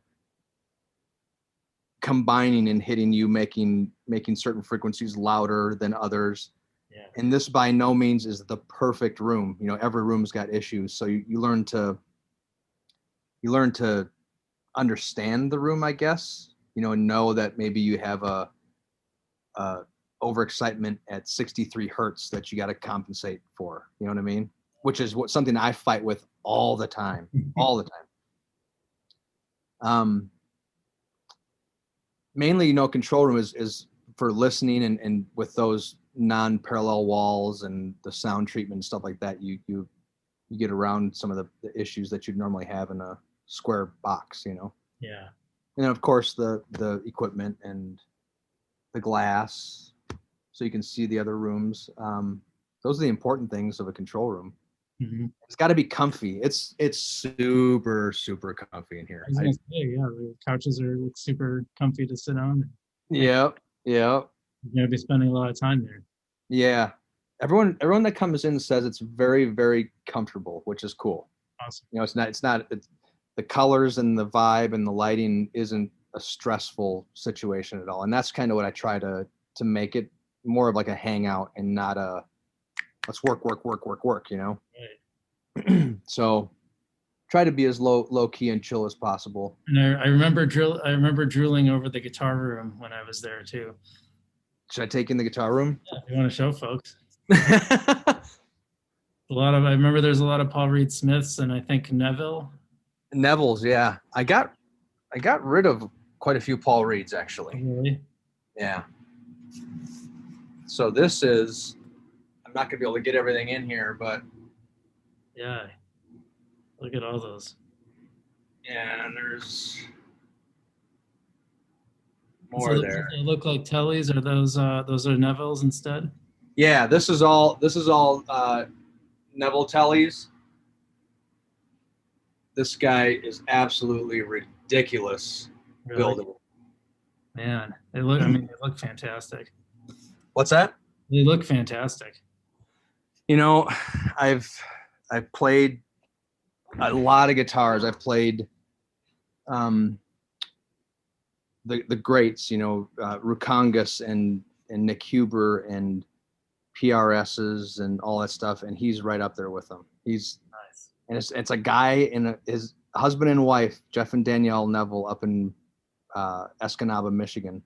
combining and hitting you, making certain frequencies louder than others. Yeah. And this by no means is the perfect room. Every room's got issues, so you learn to understand the room, I guess, and know that maybe you have a overexcitement at 63 hertz that you got to compensate for. You know what I mean? Which is something I fight with all the time, all the time. Mainly, control room is for listening and with those non-parallel walls and the sound treatment and stuff like that, you get around some of the issues that you'd normally have in a square box, you know. Yeah. And of course the equipment and the glass, so you can see the other rooms. Those are the important things of a control room. Mm-hmm. It's got to be comfy. It's super comfy in here. I was gonna say, yeah, the couches are like super comfy to sit on. Yep. You're gonna be spending a lot of time there. Yeah. Everyone that comes in says it's very comfortable, which is cool. Awesome. You know, it's the colors and the vibe and the lighting isn't a stressful situation at all. And that's kind of what I try to make it more of like a hangout and not a let's work, you know? Right. So try to be as low key and chill as possible. And I remember drooling over the guitar room when I was there too. Should I take in the guitar room? Yeah, if you want to show folks. I remember there's a lot of Paul Reed Smiths and I think Neville's, yeah. I got rid of quite a few Paul Reeds actually. Really? Yeah. So this is, I'm not gonna be able to get everything in here, but yeah. Look at all those. Yeah, and there's more there. They look like Tellys, or those are Neville's instead? Yeah, this is all Neville Tellys. This guy is absolutely ridiculous building. Man, they look fantastic. What's that? They look fantastic. You know, I've played a lot of guitars. I've played the greats, you know, Rukangas and Nick Huber and PRSs and all that stuff, and he's right up there with them. He's nice. And it's a guy and his husband and wife, Jeff and Danielle Neville, up in Escanaba, Michigan,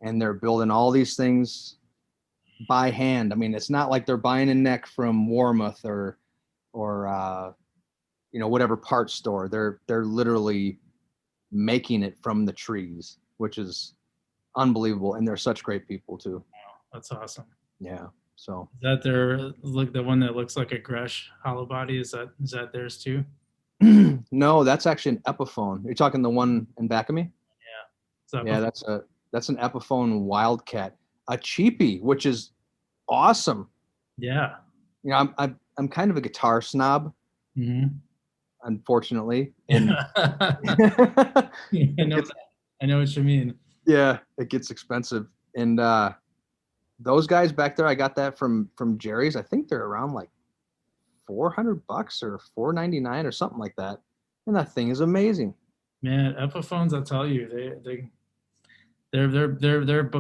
and they're building all these things by hand. I mean, it's not like they're buying a neck from Warmouth or you know, whatever parts store. They're literally making it from the trees, which is unbelievable, and they're such great people too. Wow, that's awesome. Yeah. So is that the one that looks like a Gresh hollow body? Is that theirs too? No, that's actually an Epiphone. You're talking the one in back of me? Yeah. Yeah, that's an Epiphone Wildcat, a cheapie, which is awesome. Yeah. You know, I'm kind of a guitar snob. Mm-hmm. Unfortunately. And I know what you mean. Yeah, it gets expensive. And those guys back there, I got that from Jerry's. I think they're around like $400 or $499 or something like that. And that thing is amazing. Man, Epiphones, I'll tell you, they're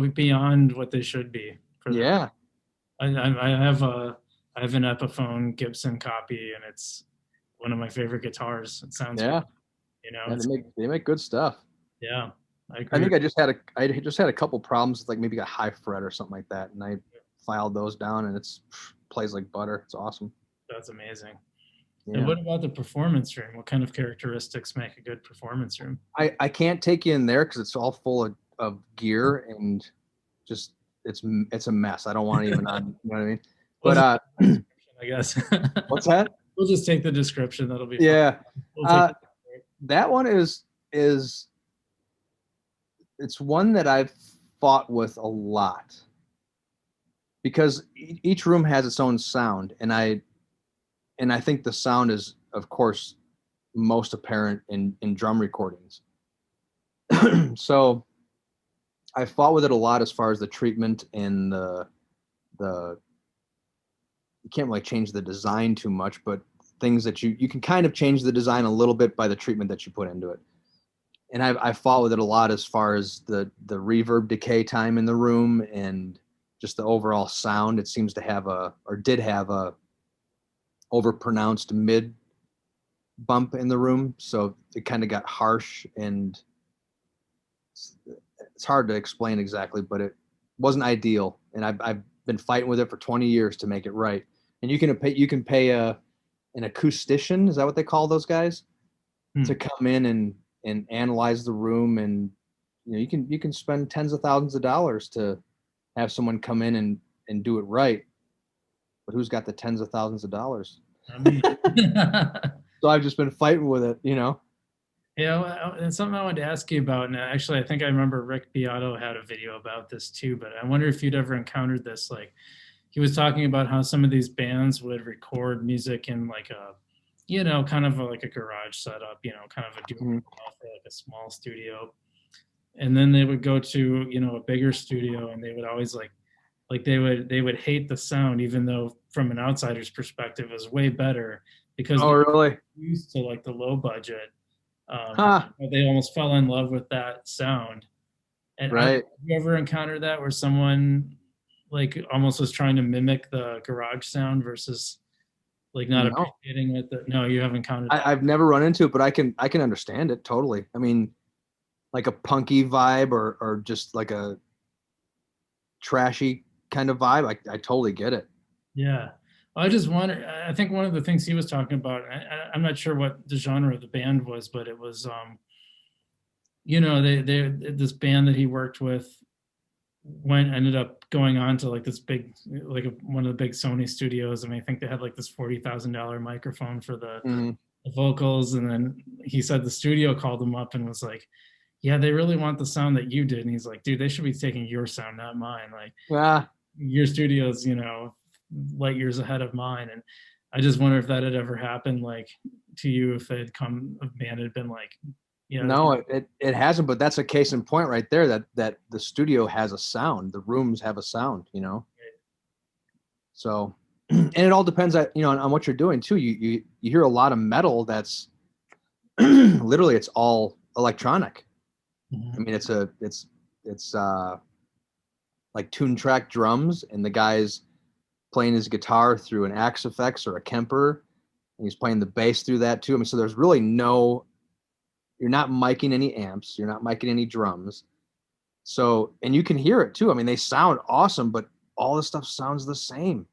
beyond what they should be. Yeah. I have an Epiphone Gibson copy, and it's one of my favorite guitars. It sounds good, you know. Yeah, they make good stuff. Yeah, I think I just had a couple problems with like maybe a high fret or something like that, and I filed those down, and it's plays like butter. It's awesome. That's amazing. Yeah. And what about the performance room? What kind of characteristics make a good performance room? I can't take you in there because it's all full of gear and just it's a mess. I don't want to even you know what I mean? But I guess. What's that? We'll just take the description. That'll be fun. That one is it's one that I've fought with a lot because each room has its own sound, and I think the sound is, of course, most apparent in drum recordings. So I fought with it a lot as far as the treatment and the you can't really change the design too much, but things that you can kind of change the design a little bit by the treatment that you put into it. And I fought with it a lot as far as the reverb decay time in the room and just the overall sound. It seems to have did have a overpronounced mid bump in the room, so it kind of got harsh, and it's hard to explain exactly, but it wasn't ideal. And I've been fighting with it for 20 years to make it right. And you can pay an acoustician, is that what they call those guys, to come in and analyze the room, and you know you can spend tens of thousands of dollars to have someone come in and do it right. But who's got the tens of thousands of dollars? I mean, So I've just been fighting with it, you know. yeah, well, and something I wanted to ask you about, and actually, I think I remember Rick Beato had a video about this too. But I wonder if you'd ever encountered this. Like, he was talking about how some of these bands would record music in like a, kind of like a garage setup, kind of a do-it-yourself or like a small studio, and then they would go to a bigger studio, and they would always like they would hate the sound, even though from an outsider's perspective it was way better because Oh, they're really? used to like the low budget. Huh. They almost fell in love with that sound. And have Right. you ever encountered that where someone like almost was trying to mimic the garage sound versus like not No, appreciating it? No, you haven't encountered that. I've never run into it, but I can understand it totally. I mean, like a punky vibe or just like a trashy kind of vibe. I totally get it. Yeah. I just wonder, I think one of the things he was talking about, I'm not sure what the genre of the band was, but it was, they this band that he worked with ended up going on to like this big, like one of the big Sony studios. I mean, I think they had like this $40,000 microphone for the vocals. And then he said the studio called him up and was like, yeah, they really want the sound that you did. And he's like, dude, they should be taking your sound, not mine. Like, Yeah. your studio's, light years ahead of mine. And I just wonder if that had ever happened, like to you, if a band had been like, yeah. No, it hasn't, but that's a case in point right there that the studio has a sound, the rooms have a sound, you know. So, and it all depends on what you're doing too. You hear a lot of metal that's literally it's all electronic. I mean, it's like tune track drums, and the guy's playing his guitar through an Axe Effects or a Kemper, and he's playing the bass through that too. I mean, so there's really you're not miking any amps, you're not miking any drums. So, and you can hear it too. I mean, they sound awesome, but all the stuff sounds the same.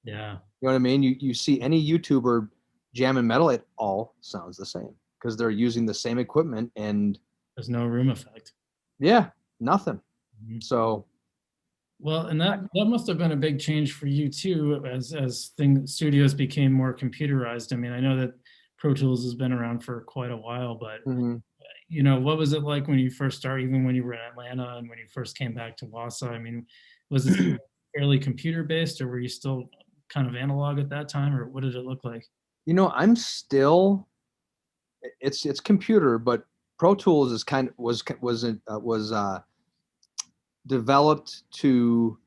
Yeah. You know what I mean? You see any YouTuber jamming metal, it all sounds the same because they're using the same equipment and there's no room effect. Yeah, nothing. So, well, and that must have been a big change for you too, as studios became more computerized. I mean, I know that Pro Tools has been around for quite a while, but what was it like when you first started, even when you were in Atlanta and when you first came back to Wausau? I mean, was it fairly computer based, or were you still kind of analog at that time, or what did it look like? I'm still it's computer, but Pro Tools is was developed to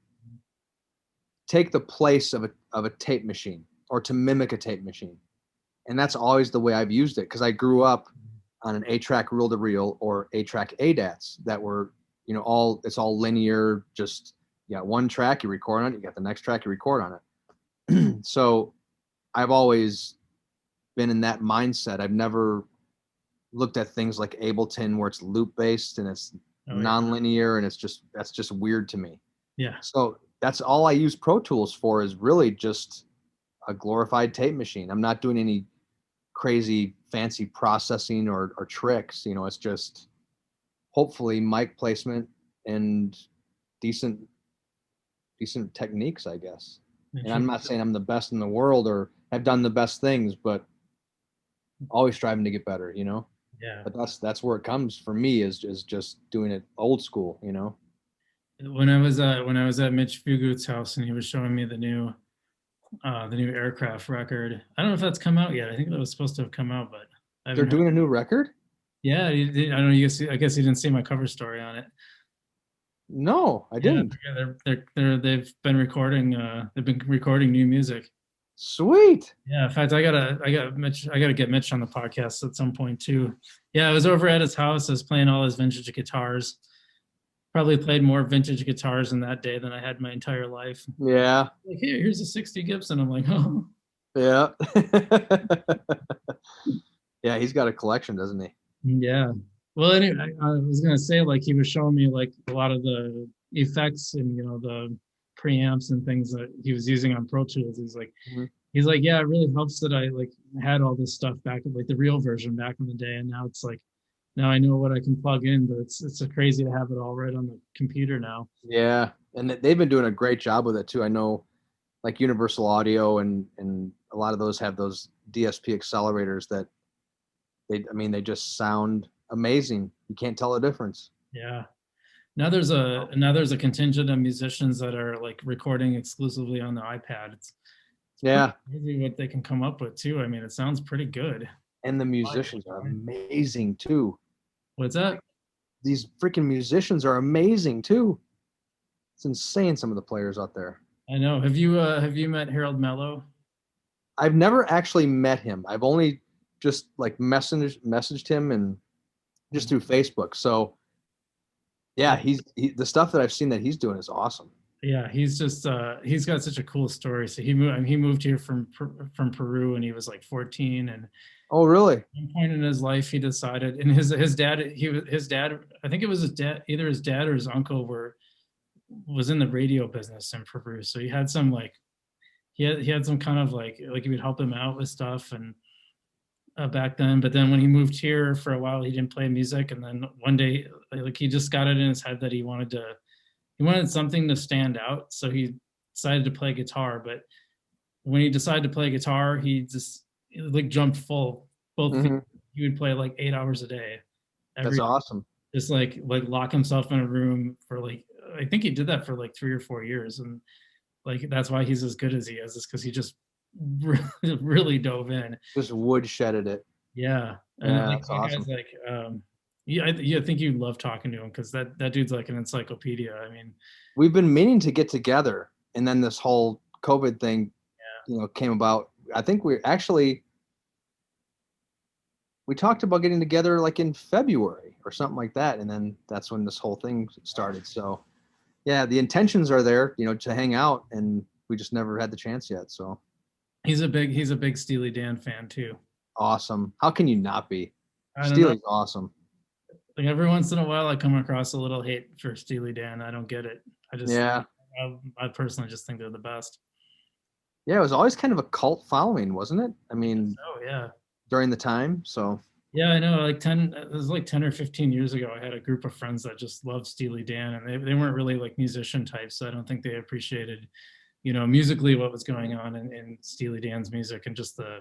take the place of a tape machine or to mimic a tape machine. And that's always the way I've used it because I grew up on an 8-track reel-to-reel or 8-track ADATs that were, it's all linear, just you got one track, you record on it, you got the next track, you record on it. So I've always been in that mindset. I've never looked at things like Ableton where it's loop based and it's non-linear and that's just weird to me. Yeah. So that's all I use Pro Tools for is really just a glorified tape machine. I'm not doing any crazy fancy processing or tricks. It's just hopefully mic placement and decent techniques, I guess. And I'm not saying I'm the best in the world or have done the best things, but always striving to get better, Yeah. But that's where it comes for me is just doing it old school, When I was at Mitch Fugut's house and he was showing me the new Aircraft record. I don't know if that's come out yet. I think that was supposed to have come out, but they're doing a new record. Yeah, I don't know. I guess you didn't see my cover story on it. No, I didn't. They've been recording new music. Sweet. Yeah, in fact, I gotta get Mitch on the podcast at some point too. Yeah, I was over at his house. I was playing all his vintage guitars. Probably played more vintage guitars in that day than I had my entire life. Yeah. Like, hey, here's a 60 Gibson. I'm like, oh. Yeah. Yeah, he's got a collection, doesn't he? Yeah. Well, anyway, I was gonna say, like, he was showing me like a lot of the effects and the preamps and things that he was using on Pro Tools. He's like, yeah, it really helps that I like had all this stuff back in like the real version back in the day, and now it's like now I know what I can plug in, but it's crazy to have it all right on the computer now. Yeah. And they've been doing a great job with it too. I know, like Universal Audio and a lot of those have those DSP accelerators that they just sound amazing. You can't tell the difference. Yeah. Now there's a contingent of musicians that are like recording exclusively on the iPad. It's Yeah. crazy what they can come up with too. I mean, it sounds pretty good. And the musicians are amazing too. What's that? These freaking musicians are amazing too. It's insane, some of the players out there. I know. Have you met Harold Mello? I've never actually met him. I've only just like messaged him and just through Facebook. So yeah, the stuff that I've seen that he's doing is awesome. Yeah, he's got such a cool story. So he moved here from Peru when he was like 14, and oh really? at one point in his life he decided, and his dad, I think it was his dad, either his dad or his uncle was in the radio business in Peru. So he had some like he had some kind of like he would help him out with stuff and back then. But then when he moved here for a while, he didn't play music, and then one day like he just got it in his head that he wanted something to stand out, so he decided to play guitar. But when he decided to play guitar, he just like jumped full both feet. He would play like 8 hours a day. That's awesome. Just like lock himself in a room for like, I think he did that for like 3 or 4 years, and like that's why he's as good as he is because he just really dove in. Just woodshedded it. Yeah, and yeah, that's awesome. Like, yeah, I think you'd love talking to him because that dude's like an encyclopedia. I mean, we've been meaning to get together, and then this whole COVID thing, came about. I think we talked about getting together like in February or something like that, and then that's when this whole thing started. So, yeah, the intentions are there, to hang out, and we just never had the chance yet. So, he's a big Steely Dan fan too. Awesome. How can you not be? Steely's awesome. Like every once in a while, I come across a little hate for Steely Dan. I don't get it. I personally just think they're the best. Yeah, it was always kind of a cult following, wasn't it? I mean, yeah. During the time, so. Yeah, I know. It was like 10 or 15 years ago. I had a group of friends that just loved Steely Dan, and they weren't really like musician types, so I don't think they appreciated, musically what was going on in Steely Dan's music and just the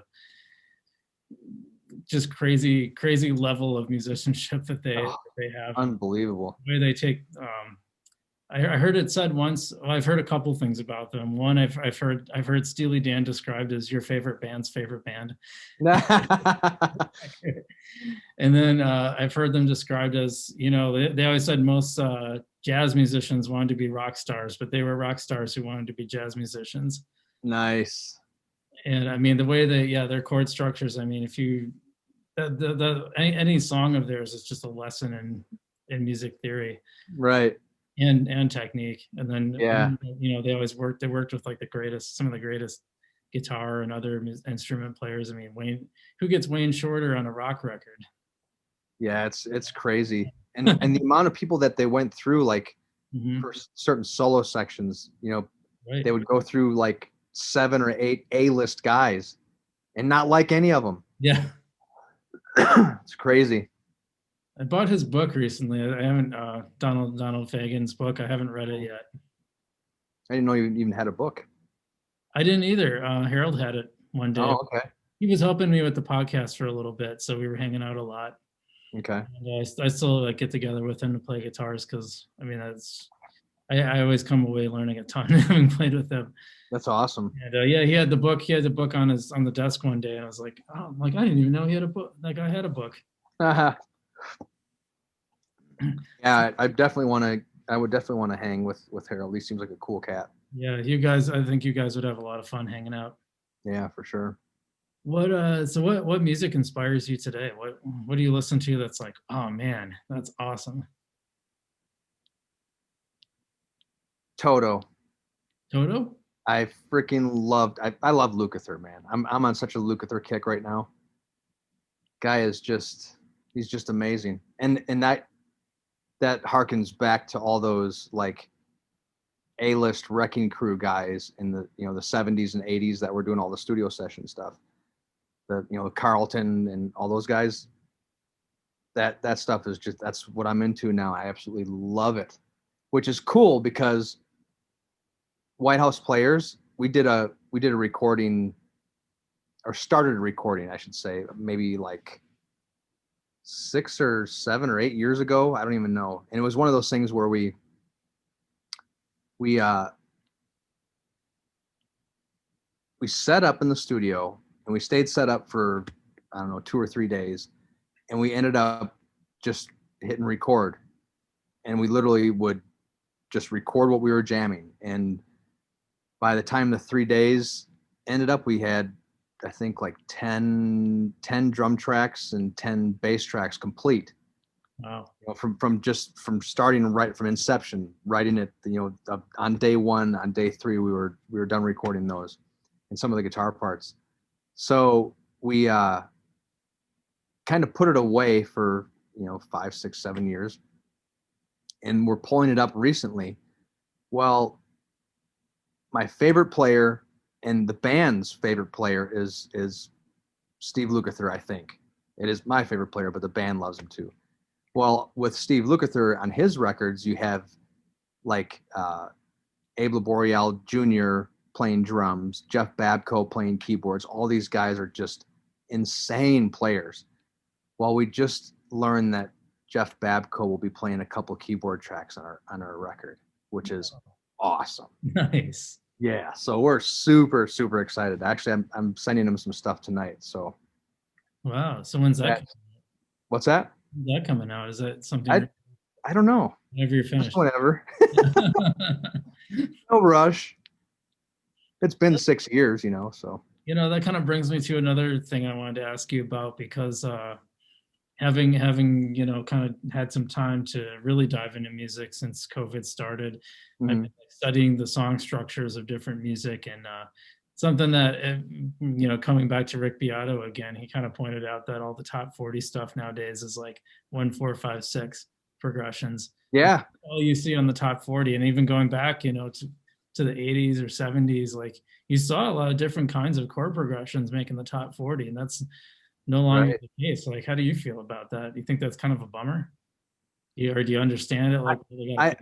crazy level of musicianship that they have. Unbelievable. The way they take I heard it said once, well, I've heard a couple things about them. One, I've heard Steely Dan described as your favorite band's favorite band. And then I've heard them described as, they always said most jazz musicians wanted to be rock stars, but they were rock stars who wanted to be jazz musicians. Nice. And I mean, the way their chord structures, I mean, if you, any song of theirs is just a lesson in music theory. Right. And technique. And then, they always worked with like some of the greatest guitar and other instrument players. I mean, who gets Wayne Shorter on a rock record? Yeah, it's crazy. And the amount of people that they went through, like for certain solo sections, right. They would go through like 7 or 8 A-list guys and not like any of them. Yeah. It's crazy. I bought his book recently. I haven't Donald Fagen's book. I haven't read it yet. I didn't know you even had a book. I didn't either. Harold had it one day. Oh, okay. He was helping me with the podcast for a little bit, so we were hanging out a lot. Okay. And I still get together with him to play guitars because I mean I always come away learning a ton having played with him. That's awesome. And he had the book. He had the book on the desk one day, and I was like, oh, I didn't even know he had a book. That guy had a book. Yeah, I would definitely want to hang with Harold. He seems like a cool cat. Yeah, I think you guys would have a lot of fun hanging out. Yeah, for sure. What music inspires you today? What do you listen to that's like, oh man, that's awesome? Toto. I freaking loved. I love Lukather, man. I'm on such a Lukather kick right now. Guy is he's just amazing, and that harkens back to all those like A-list Wrecking Crew guys in the the 70s and 80s that were doing all the studio session stuff. The Carlton and all those guys. That stuff is that's what I'm into now. I absolutely love it, which is cool because Whitehouse Players, we did a recording, or started a recording, I should say, maybe like 6 or 7 or 8 years ago. I don't even know. And it was one of those things where we set up in the studio, and we stayed set up for, I don't know, 2 or 3 days, and we ended up just hitting record, and we literally would just record what we were jamming. And by the time the 3 days ended up, we had, I think, like 10 drum tracks and 10 bass tracks complete. Wow. You know, from starting right from inception, writing it, you know, on day 1, on day 3, we were done recording those and some of the guitar parts. So we kind of put it away for, you know, 5, 6, 7 years, and we're pulling it up recently. Well, my favorite player and the band's favorite player is Steve Lukather. I think it is my favorite player, but the band loves him too. Well, with Steve Lukather on his records, you have like Abe Laboriel Jr. playing drums, Jeff Babco playing keyboards. All these guys are just insane players. Well, we just learned that Jeff Babco will be playing a couple keyboard tracks on our record, which is awesome. Nice. Yeah, so we're super, super excited. Actually, I'm sending him some stuff tonight. So wow. So when's that? What's that? When's that coming out? Is that something? I don't know. Whenever you're finished. Just whenever. No rush. It's been 6 years, you know. So you know, that kind of brings me to another thing I wanted to ask you about, because having you know, kind of had some time to really dive into music since COVID started. I've been studying the song structures of different music, and something that, you know, coming back to Rick Beato again, he kind of pointed out that all the top 40 stuff nowadays is like 1, 4, 5, 6 progressions. Yeah. All you see on the top 40, and even going back, you know, to the 80s or 70s, like you saw a lot of different kinds of chord progressions making the top 40, and that's no longer the case. Like, how do you feel about that? Do you think that's kind of a bummer? Or do you understand it? Like, I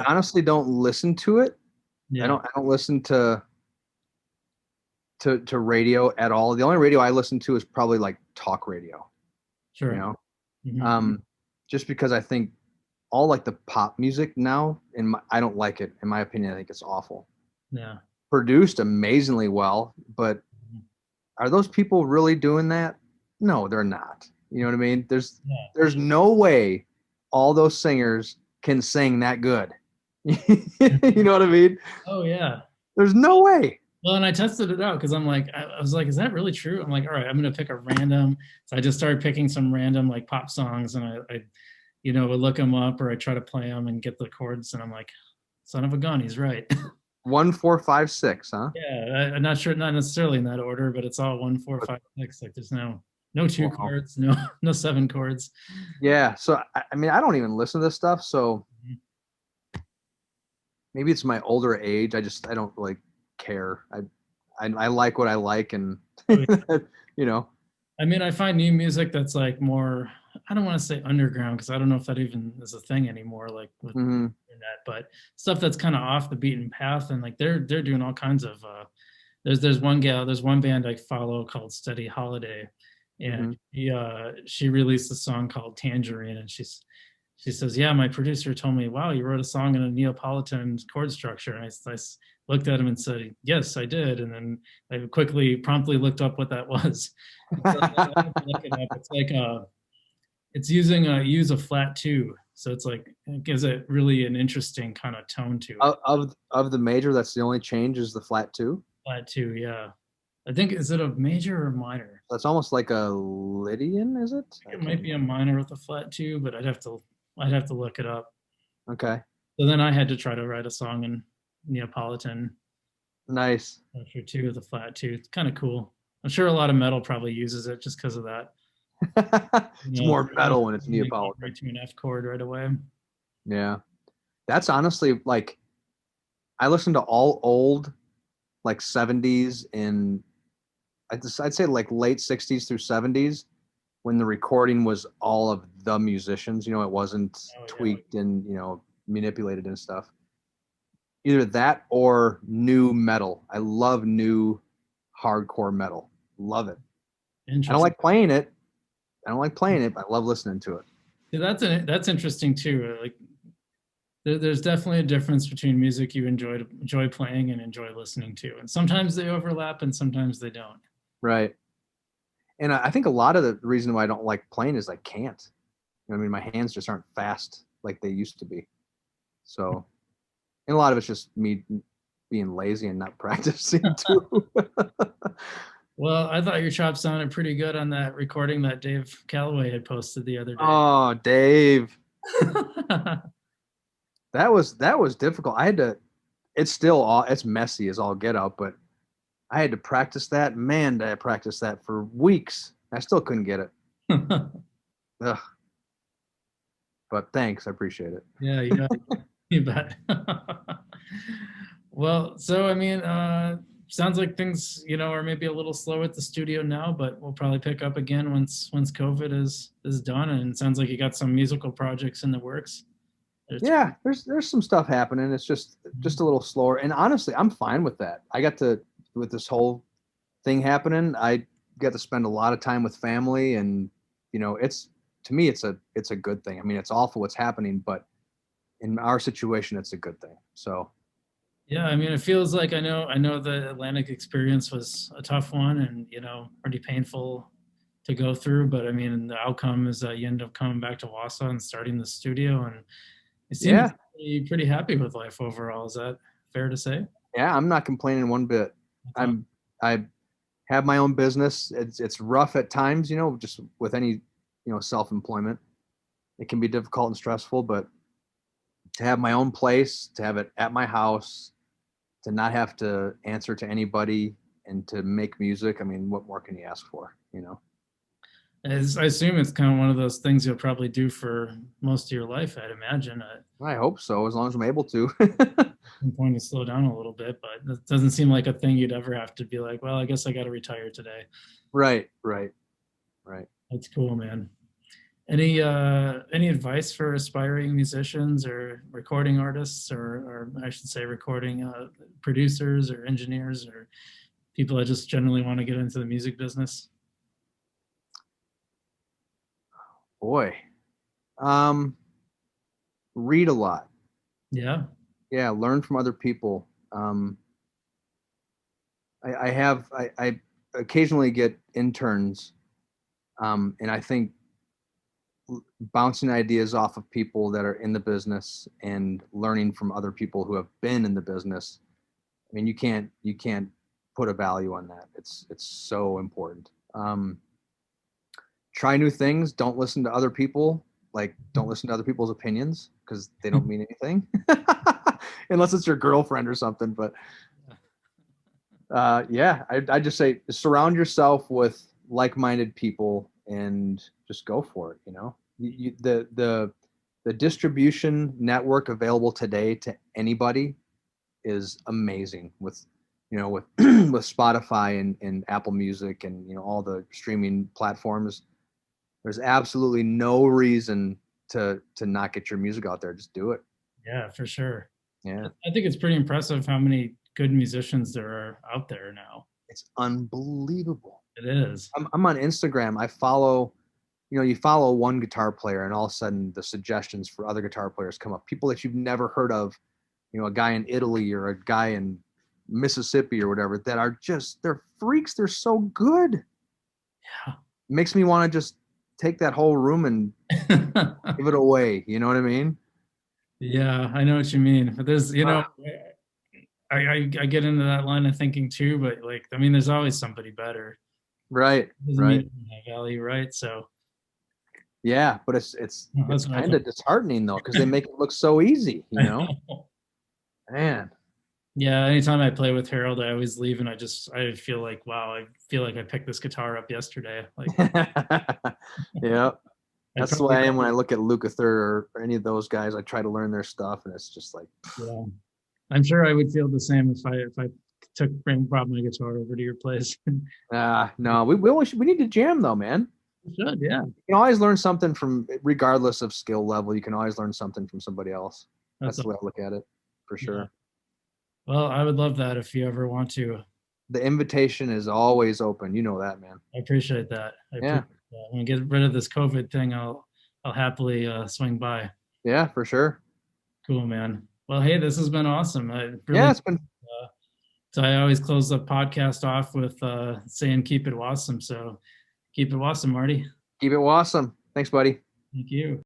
honestly don't listen to it. Yeah. I don't listen to radio at all. The only radio I listen to is probably like talk radio. Sure. You know, just because I think all like the pop music now, I don't like it. In my opinion, I think it's awful. Yeah. Produced amazingly well, but are those people really doing that? No, they're not. You know what I mean? There's no way all those singers can sing that good. You know what I mean? Oh yeah. There's no way. Well, and I tested it out because I'm like, I was like, is that really true? I'm like, all right, I'm gonna pick a random. So I just started picking some random like pop songs, and I you know, would look them up, or I try to play them and get the chords, and I'm like, son of a gun, he's right. 1, 4, 5, 6, huh? Yeah, I'm not sure, not necessarily in that order, but it's all 1, 4, 5, 6. Like there's no 2 chords, no 7 chords. Yeah, so I mean, I don't even listen to this stuff, so maybe it's my older age. I don't really care. I like what I like, and you know. I mean, I find new music that's like more, I don't want to say underground, because I don't know if that even is a thing anymore, like with the internet, but stuff that's kind of off the beaten path, and like they're doing all kinds of there's one band I follow called Steady Holiday, and she released a song called Tangerine, and she says, yeah, my producer told me, wow, you wrote a song in a Neapolitan chord structure. And I looked at him and said, yes, I did. And then I promptly looked up what that was. It's like it's use a flat 2. So it's like, it gives it really an interesting kind of tone to it. Of the major, that's the only change, is the flat 2? Flat 2, yeah. I think, is it a major or minor? That's almost like a Lydian, is it? It might be a minor with a flat 2, but I'd have to look it up. Okay. So then I had to try to write a song in Neapolitan. Nice. For 2 with a flat 2. It's kind of cool. I'm sure a lot of metal probably uses it just because of that. It's more metal when it's Neapolitan. Right to an F chord right away. Yeah. That's honestly, like, I listen to all old, like 70s and I'd say like late 60s through 70s, when the recording was all of the musicians. You know, it wasn't tweaked and, you know, manipulated and stuff. either that or new metal. I love new hardcore metal. Love it. I don't like playing it. But I love listening to it. Yeah, that's interesting too. Like there's definitely a difference between music you enjoy playing and enjoy listening to, and sometimes they overlap and sometimes they don't. Right. And I think a lot of the reason why I don't like playing is I can't. You know, I mean, my hands just aren't fast like they used to be. So, and a lot of it's just me being lazy and not practicing too. Well, I thought your chops sounded pretty good on that recording that Dave Calloway had posted the other day. Oh, Dave. That was difficult. I had to, it's messy as all get out, but I had to practice that. Man, did I practice that for weeks. I still couldn't get it. Ugh. But thanks, I appreciate it. Yeah, you bet. Well, so I mean, sounds like things, are maybe a little slow at the studio now, but we'll probably pick up again once COVID is done. And it sounds like you got some musical projects in the works. Yeah, there's some stuff happening. It's just a little slower. And honestly, I'm fine with that. With this whole thing happening, I got to spend a lot of time with family, and to me it's a good thing. I mean, it's awful what's happening, but in our situation, it's a good thing. So yeah, I mean, it feels like I know the Atlantic experience was a tough one and, pretty painful to go through. But I mean, the outcome is that you end up coming back to Wausau and starting the studio, and you seem to be pretty happy with life overall. Is that fair to say? Yeah, I'm not complaining one bit. I have my own business. It's rough at times, just with any, self-employment. It can be difficult and stressful, but to have my own place, to have it at my house, to not have to answer to anybody, and to make music, I mean, what more can you ask for, I assume it's kind of one of those things you'll probably do for most of your life, I'd imagine. I hope so, as long as I'm able to. I'm going to slow down a little bit, but it doesn't seem like a thing you'd ever have to be like, well, I guess I got to retire today. Right. That's cool, man. Any advice for aspiring musicians or recording artists, or I should say recording producers or engineers or people that just generally want to get into the music business? Boy, read a lot. Yeah, learn from other people. I occasionally get interns, and I think bouncing ideas off of people that are in the business and learning from other people who have been in the business. I mean, you can't put a value on that. It's so important. Try new things. Don't listen to other people. Don't listen to other people's opinions, because they don't mean anything unless it's your girlfriend or something. But I just say surround yourself with like-minded people and just go for it. The distribution network available today to anybody is amazing, with with with Spotify and Apple Music and all the streaming platforms. There's absolutely no reason to not get your music out there. Just do it. Yeah, for sure. Yeah, I think it's pretty impressive how many good musicians there are out there now. It's unbelievable. It is. I'm on Instagram. I follow, you follow one guitar player, and all of a sudden the suggestions for other guitar players come up. People that you've never heard of, a guy in Italy or a guy in Mississippi or whatever, that are they're freaks. They're so good. Yeah. It makes me want to just take that whole room and give it away. You know what I mean? Yeah, I know what you mean. But there's, I get into that line of thinking too, but there's always somebody better. Right. Right. Value, right? So. Yeah, but it's kind of disheartening though, because they make it look so easy, Man. Yeah, anytime I play with Harold, I always leave and I feel like, wow, I feel like I picked this guitar up yesterday. Yeah. That's the way I am when I look at Lukather or any of those guys. I try to learn their stuff, and it's just like, yeah. I'm sure I would feel the same if I brought my guitar over to your place. No, we need to jam though, man. We should, yeah. You can always learn something from, regardless of skill level. You can always learn something from somebody else. That's the way I look at it, for sure. Well, I would love that if you ever want to. The invitation is always open. You know that, man. I appreciate that. I Yeah. appreciate that. When we get rid of this COVID thing, I'll happily swing by. Yeah, for sure. Cool, man. Well, hey, this has been awesome. I really, Yeah, it's been. so I always close the podcast off with saying keep it awesome. So keep it awesome, Marty. Keep it awesome. Thanks, buddy. Thank you.